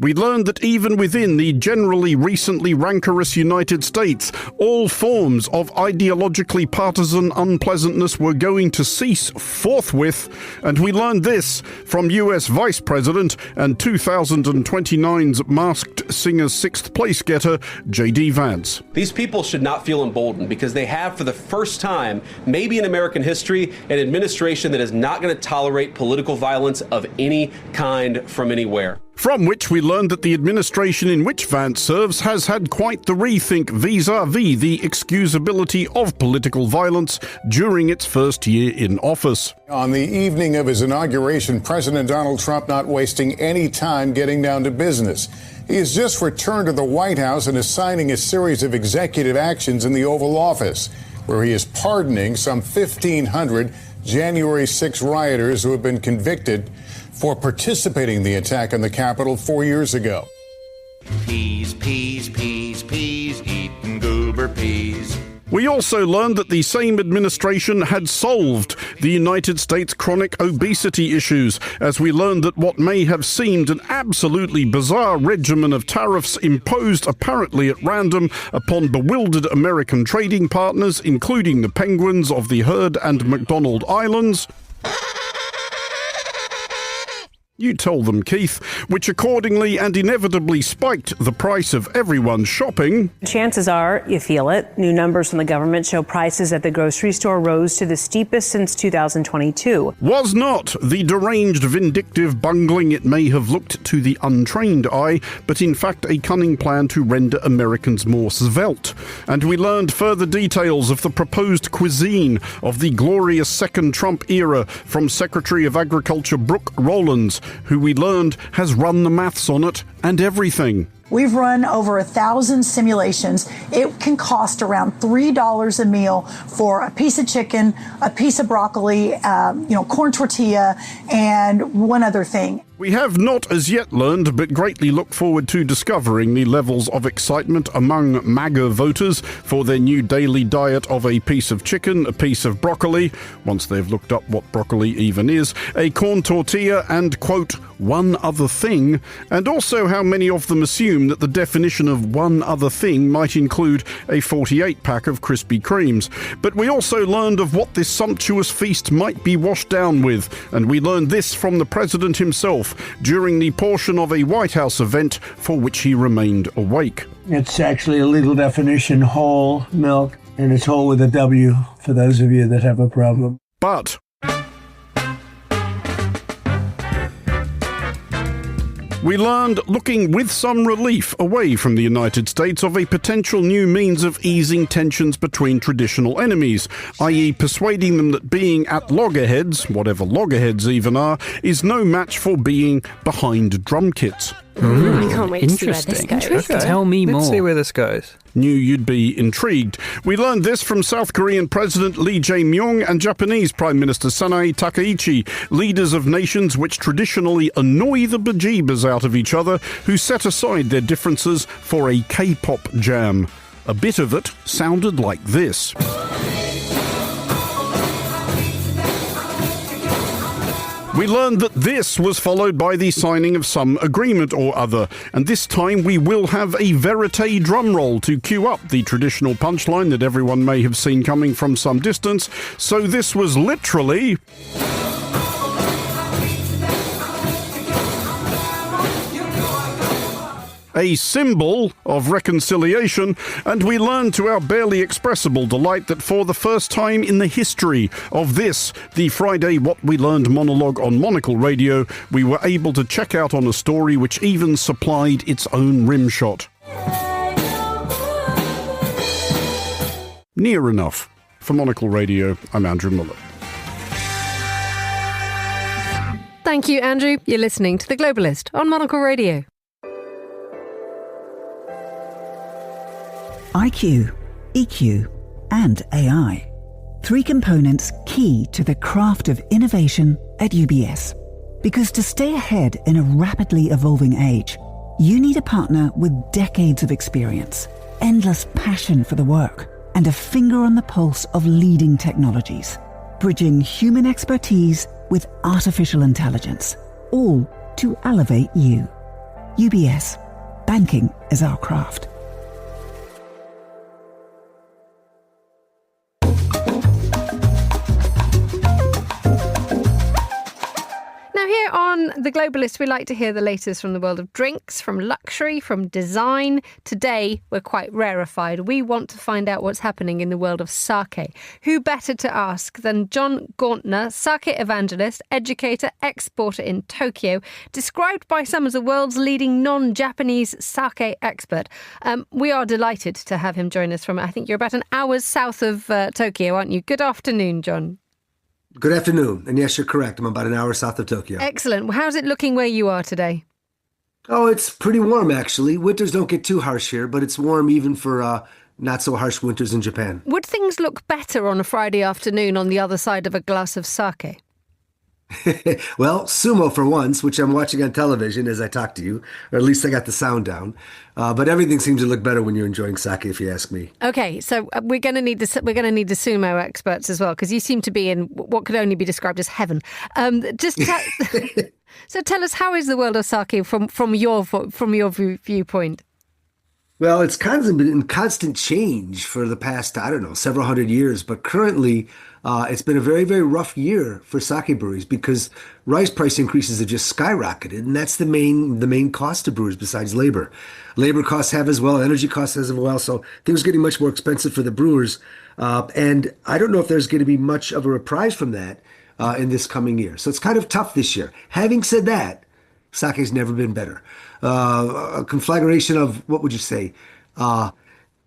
[SPEAKER 4] We learned that even within the generally recently rancorous United States, all forms of ideologically partisan unpleasantness were going to cease forthwith, and we learned this from US Vice President and 2029's Masked Singer's sixth place getter, J.D. Vance.
[SPEAKER 14] These people should not feel emboldened because they have, for the first time, maybe in American history, an administration that is not going to tolerate political violence of any kind from anywhere.
[SPEAKER 4] From which we learned that the administration in which Vance serves has had quite the rethink vis-a-vis the excusability of political violence during its first year in office.
[SPEAKER 15] On the evening of his inauguration, President Donald Trump not wasting any time getting down to business. He has just returned to the White House and is signing a series of executive actions in the Oval Office, where he is pardoning some 1,500 January 6 rioters who have been convicted for participating in the attack on the Capitol 4 years ago.
[SPEAKER 16] Peas, peas, peas, peas, eating goober peas.
[SPEAKER 4] We also learned that the same administration had solved the United States' chronic obesity issues, as we learned that what may have seemed an absolutely bizarre regimen of tariffs imposed apparently at random upon bewildered American trading partners, including the penguins of the Heard and McDonald Islands, You told them, Keith, which accordingly and inevitably spiked the price of everyone's shopping.
[SPEAKER 17] Chances are you feel it. New numbers from the government show prices at the grocery store rose to the steepest since 2022.
[SPEAKER 4] Was not the deranged, vindictive bungling it may have looked to the untrained eye, but in fact a cunning plan to render Americans more svelte. And we learned further details of the proposed cuisine of the glorious second Trump era from Secretary of Agriculture Brooke Rowlands, who we learned has run the maths on it and everything.
[SPEAKER 18] We've run over 1,000 simulations. It can cost around $3 a meal for a piece of chicken, a piece of broccoli, corn tortilla, and one other thing.
[SPEAKER 4] We have not as yet learned, but greatly look forward to discovering the levels of excitement among MAGA voters for their new daily diet of a piece of chicken, a piece of broccoli, once they've looked up what broccoli even is, a corn tortilla, and, quote, one other thing, and also how many of them assume that the definition of one other thing might include a 48-pack of Krispy Kremes. But we also learned of what this sumptuous feast might be washed down with, and we learned this from the president himself during the portion of a White House event for which he remained awake.
[SPEAKER 12] It's actually a legal definition, whole milk, and it's whole with a W for those of you that have a problem.
[SPEAKER 4] But we learned, looking with some relief away from the United States, of a potential new means of easing tensions between traditional enemies, i.e. persuading them that being at loggerheads, whatever loggerheads even are, is no match for being behind drum kits.
[SPEAKER 19] I can't wait to see where this goes.
[SPEAKER 6] Okay. Tell me more.
[SPEAKER 7] Let's see where this goes.
[SPEAKER 4] Knew you'd be intrigued. We learned this from South Korean President Lee Jae-myung and Japanese Prime Minister Sanae Takaichi, leaders of nations which traditionally annoy the bejeebers out of each other, who set aside their differences for a K-pop jam. A bit of it sounded like this. We learned that this was followed by the signing of some agreement or other, and this time we will have a verite drum roll to cue up the traditional punchline that everyone may have seen coming from some distance. So this was literally... a symbol of reconciliation, and we learned to our barely expressible delight that for the first time in the history of this, the Friday What We Learned monologue on Monocle Radio, we were able to check out on a story which even supplied its own rim shot. Near enough. For Monocle Radio, I'm Andrew Muller.
[SPEAKER 2] Thank you, Andrew. You're listening to The Globalist on Monocle Radio.
[SPEAKER 1] IQ, EQ, and AI. 3 components key to the craft of innovation at UBS. Because to stay ahead in a rapidly evolving age, you need a partner with decades of experience, endless passion for the work, and a finger on the pulse of leading technologies, bridging human expertise with artificial intelligence, all to elevate you. UBS. Banking is our craft.
[SPEAKER 2] Now, here on The Globalist, we like to hear the latest from the world of drinks, from luxury, from design. Today, we're quite rarefied. We want to find out what's happening in the world of sake. Who better to ask than John Gauntner, sake evangelist, educator, exporter in Tokyo, described by some as the world's leading non-Japanese sake expert. We are delighted to have him join us from, I think you're about an hour's south of Tokyo, aren't you? Good afternoon, John.
[SPEAKER 20] Good afternoon. And yes, you're correct. I'm about an hour south of Tokyo.
[SPEAKER 2] Excellent. How's it looking where you are today?
[SPEAKER 20] Oh, it's pretty warm, actually. Winters don't get too harsh here, but it's warm even for not so harsh winters in Japan.
[SPEAKER 2] Would things look better on a Friday afternoon on the other side of a glass of sake?
[SPEAKER 20] Well, sumo for once, which I'm watching on television as I talk to you, or at least I got the sound down. But everything seems to look better when you're enjoying sake, if you ask me.
[SPEAKER 2] Okay, so we're going to need the sumo experts as well, because you seem to be in what could only be described as heaven.
[SPEAKER 20] So
[SPEAKER 2] tell us, how is the world of sake from your viewpoint?
[SPEAKER 20] Well, it's been in constant change for the past, I don't know, several hundred years. But currently, it's been a very, very rough year for sake breweries because rice price increases have just skyrocketed, and that's the main cost to brewers besides labor. Labor costs have as well, energy costs as well. So things are getting much more expensive for the brewers, and I don't know if there's going to be much of a reprise from that in this coming year. So it's kind of tough this year. Having said that, sake's never been better. A conflagration of, what would you say,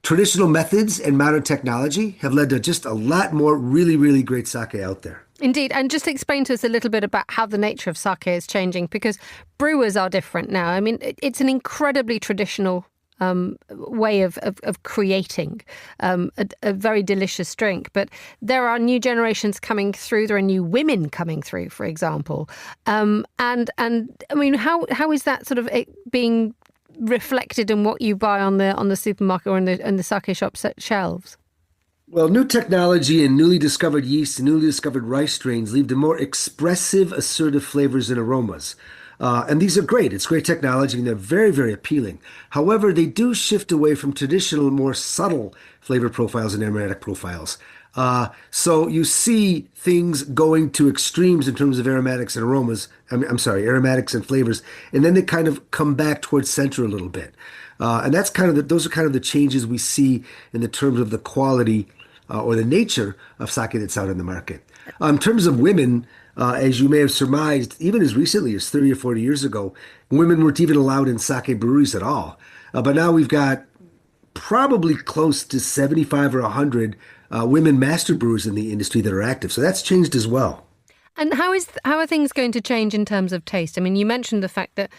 [SPEAKER 20] traditional methods and modern technology have led to just a lot more really, really great sake out there.
[SPEAKER 2] Indeed. And just explain to us a little bit about how the nature of sake is changing, because brewers are different now. I mean, it's an incredibly traditional way of creating a very delicious drink. But there are new generations coming through. There are new women coming through, for example. And I mean, how is that sort of being reflected in what you buy on the supermarket or in the sake shop shelves?
[SPEAKER 20] Well, new technology and newly discovered yeast and newly discovered rice strains lead to more expressive, assertive flavors and aromas. And these are great. It's great technology, and they're very, very appealing. However, they do shift away from traditional, more subtle flavor profiles and aromatic profiles. So you see things going to extremes in terms of aromatics and aromas. Aromatics and flavors, and then they kind of come back towards center a little bit. And that's those are kind of the changes we see in the terms of the quality or the nature of sake that's out in the market. In terms of women, as you may have surmised, even as recently as 30 or 40 years ago, women weren't even allowed in sake breweries at all. But now we've got probably close to 75 or 100 women master brewers in the industry that are active. So that's changed as well.
[SPEAKER 2] And how are things going to change in terms of taste? I mean, you mentioned the fact that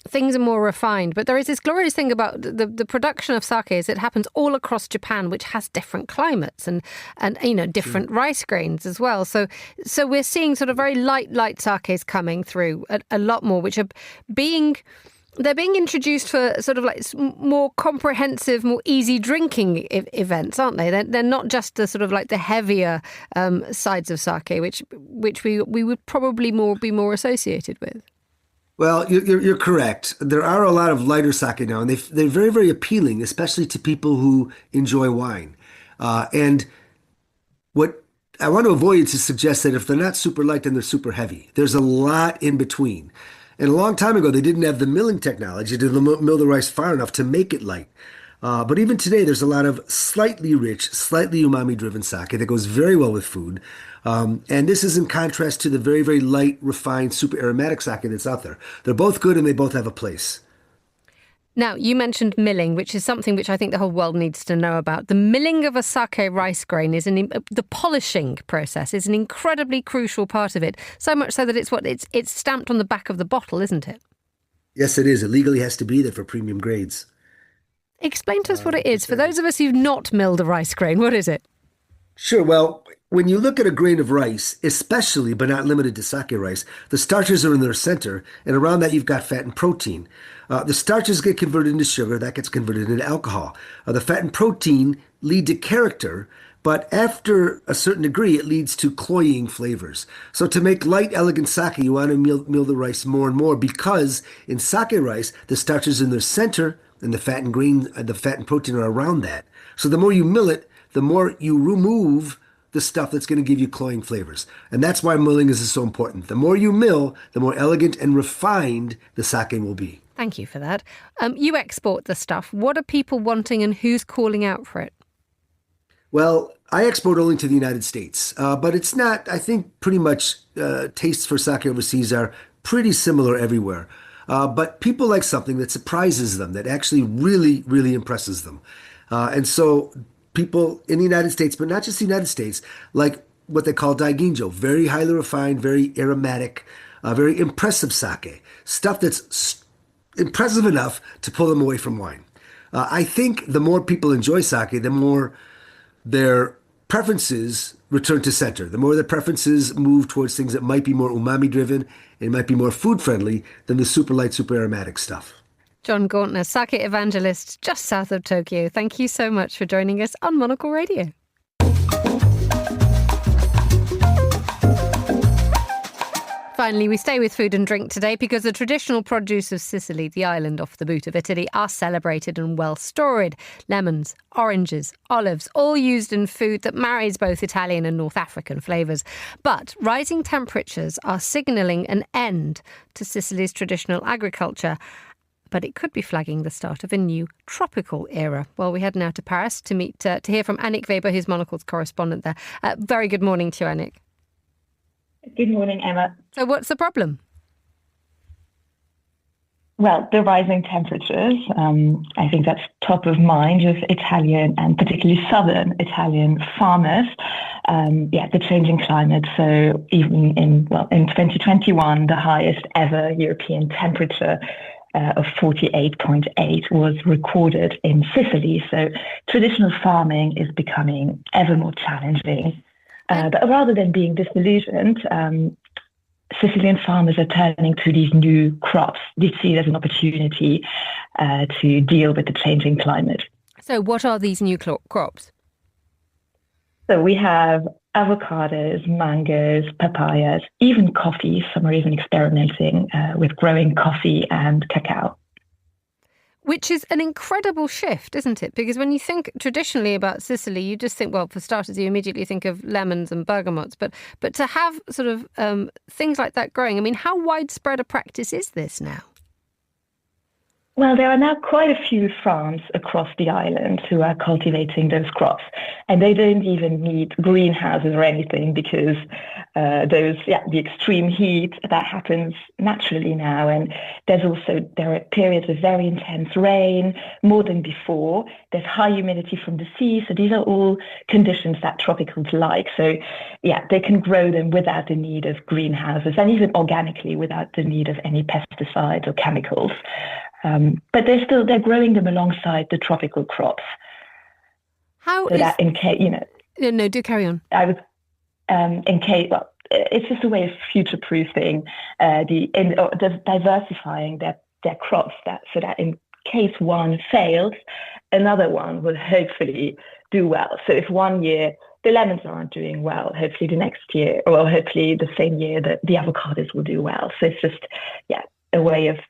[SPEAKER 2] things are more refined, but there is this glorious thing about the production of sake is it happens all across Japan, which has different climates and different rice grains as well. So we're seeing sort of very light sakes coming through a lot more, which are being introduced for sort of like more comprehensive, more easy drinking events, aren't they? They're not just the sort of like the heavier sides of sake, which we would probably be more associated with.
[SPEAKER 20] Well, you're correct. There are a lot of lighter sake now, and they're very, very appealing, especially to people who enjoy wine. And what I want to avoid is to suggest that if they're not super light, then they're super heavy. There's a lot in between. And a long time ago, they didn't have the milling technology to mill the rice far enough to make it light. But even today, there's a lot of slightly rich, slightly umami-driven sake that goes very well with food. And this is in contrast to the very, very light, refined, super aromatic sake that's out there. They're both good and they both have a place.
[SPEAKER 2] Now, you mentioned milling, which is something which I think the whole world needs to know about. The milling of a sake rice grain the polishing process is an incredibly crucial part of it. So much so that it's stamped on the back of the bottle, isn't it?
[SPEAKER 20] Yes, it is. It legally has to be there for premium grades.
[SPEAKER 2] Explain to us what it is. For those of us who've not milled a rice grain, what is it?
[SPEAKER 20] Sure. Well, when you look at a grain of rice, especially but not limited to sake rice, the starches are in their center, and around that you've got fat and protein. The starches get converted into sugar, that gets converted into alcohol. The fat and protein lead to character, but after a certain degree, it leads to cloying flavors. So to make light, elegant sake, you want to mill the rice more and more because in sake rice, the starch is in their center and the fat and protein are around that. So the more you mill it, the more you remove the stuff that's going to give you cloying flavors. And that's why milling is so important. The more you mill, the more elegant and refined the sake will be.
[SPEAKER 2] Thank you for that. You export the stuff. What are people wanting and who's calling out for it?
[SPEAKER 20] Well, I export only to the United States, but it's not, I think pretty much tastes for sake overseas are pretty similar everywhere. But people like something that surprises them, that actually really, really impresses them. And so people in the United States, but not just the United States, like what they call daiginjo, very highly refined, very aromatic, very impressive sake, stuff that's impressive enough to pull them away from wine. I think the more people enjoy sake, the more their preferences return to center. The more their preferences move towards things that might be more umami-driven and might be more food-friendly than the super light, super aromatic stuff.
[SPEAKER 2] John Gauntner, sake evangelist just south of Tokyo. Thank you so much for joining us on Monocle Radio. Finally, we stay with food and drink today because the traditional produce of Sicily, the island off the boot of Italy, are celebrated and well stored. Lemons, oranges, olives, all used in food that marries both Italian and North African flavours. But rising temperatures are signalling an end to Sicily's traditional agriculture. But it could be flagging the start of a new tropical era. Well, we head now to Paris to hear from Annick Weber, who's Monocle's correspondent there. Very good morning to you, Annick.
[SPEAKER 21] Good morning, Emma.
[SPEAKER 2] So what's the problem?
[SPEAKER 21] Well, the rising temperatures, I think that's top of mind of Italian and particularly southern Italian farmers. The changing climate. So even in 2021, the highest ever European temperature of 48.8 was recorded in Sicily. So traditional farming is becoming ever more challenging. But rather than being disillusioned, Sicilian farmers are turning to these new crops. They see it as an opportunity to deal with the changing climate.
[SPEAKER 2] So what are these new crops?
[SPEAKER 21] So we have avocados, mangoes, papayas, even coffee. Some are even experimenting with growing coffee and cacao.
[SPEAKER 2] Which is an incredible shift, isn't it? Because when you think traditionally about Sicily, you just think, well, for starters, you immediately think of lemons and bergamots. But to have sort of things like that growing, I mean, how widespread a practice is this now?
[SPEAKER 21] Well, there are now quite a few farms across the island who are cultivating those crops, and they don't even need greenhouses or anything because the extreme heat that happens naturally now, and there are periods of very intense rain, more than before. There's high humidity from the sea, so these are all conditions that tropicals like. So, they can grow them without the need of greenhouses, and even organically without the need of any pesticides or chemicals. But they're growing them alongside the tropical crops.
[SPEAKER 2] No, do carry on.
[SPEAKER 21] It's just a way of future-proofing, diversifying their crops, so that in case one fails, another one will hopefully do well. So if one year the lemons aren't doing well, hopefully the next year, or hopefully the same year, the avocados will do well. So it's just a way of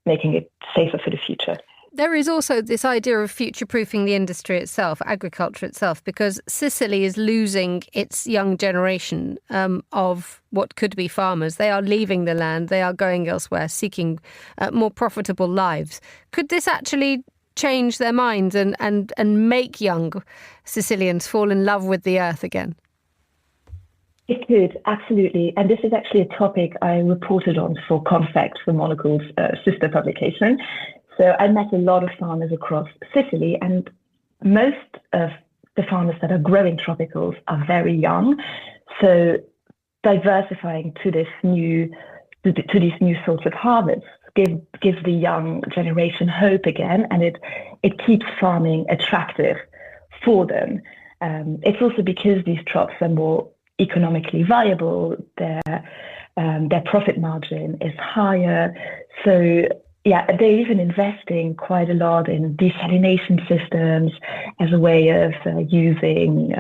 [SPEAKER 21] making it safer for the future.
[SPEAKER 2] There is also this idea of future-proofing the industry itself, agriculture itself, because Sicily is losing its young generation of what could be farmers. They are leaving the land, they are going elsewhere, seeking more profitable lives. Could this actually change their minds and make young Sicilians fall in love with the earth again?
[SPEAKER 21] It could, absolutely. And this is actually a topic I reported on for Confect, for Monocle's sister publication. So I met a lot of farmers across Sicily, and most of the farmers that are growing tropicals are very young. So diversifying to these new sorts of harvests gives the young generation hope again, and it keeps farming attractive for them. It's also because these crops are more economically viable, their profit margin is higher. So they're even investing quite a lot in desalination systems as a way of using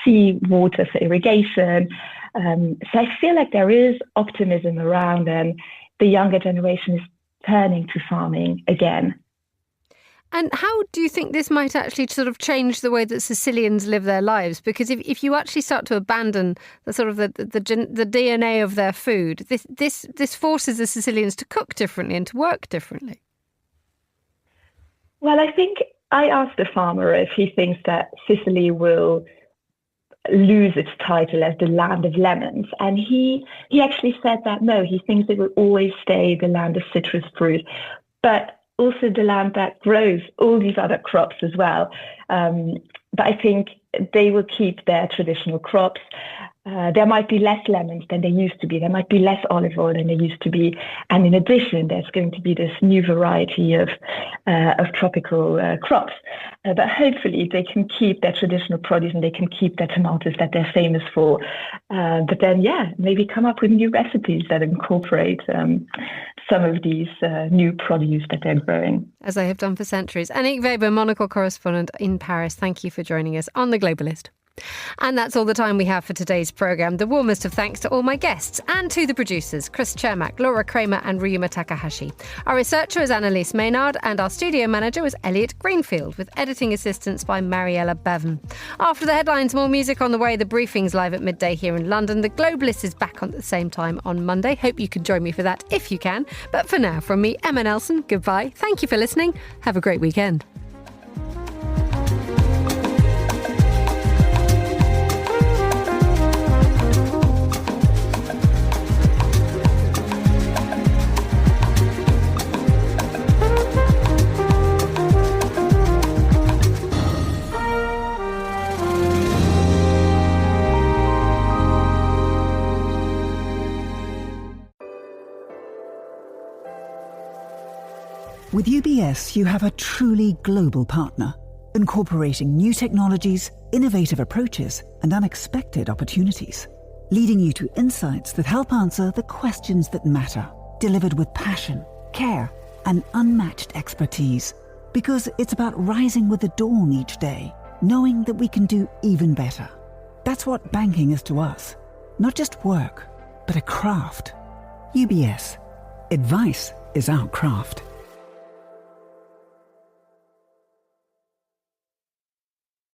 [SPEAKER 21] seawater for irrigation. So I feel like there is optimism around, and the younger generation is turning to farming again.
[SPEAKER 2] And how do you think this might actually sort of change the way that Sicilians live their lives? Because if you actually start to abandon the sort of the DNA of their food, this forces the Sicilians to cook differently and to work differently.
[SPEAKER 21] Well, I think I asked the farmer if he thinks that Sicily will lose its title as the land of lemons, and he actually said that no, he thinks it will always stay the land of citrus fruit, but also the land that grows all these other crops as well. But I think they will keep their traditional crops. There might be less lemons than there used to be. There might be less olive oil than there used to be. And in addition, there's going to be this new variety of tropical crops. But hopefully they can keep their traditional produce and they can keep their tomatoes that they're famous for. But then, maybe come up with new recipes that incorporate some of these new produce that they're growing.
[SPEAKER 2] As I have done for centuries. Annick Weber, Monocle correspondent in Paris, thank you for joining us on The Globalist. And that's all the time we have for today's programme. The warmest of thanks to all my guests and to the producers, Chris Chermak, Laura Kramer and Ryuma Takahashi. Our researcher is Annalise Maynard and our studio manager was Elliot Greenfield, with editing assistance by Mariella Bevan. After the headlines, more music on the way. The briefing's live at midday here in London. The Globalist is back on at the same time on Monday. Hope you can join me for that if you can. But for now, from me, Emma Nelson, goodbye. Thank you for listening. Have a great weekend.
[SPEAKER 1] With UBS, you have a truly global partner, incorporating new technologies, innovative approaches, and unexpected opportunities, leading you to insights that help answer the questions that matter, delivered with passion, care, and unmatched expertise. Because it's about rising with the dawn each day, knowing that we can do even better. That's what banking is to us. Not just work, but a craft. UBS. Advice is our craft.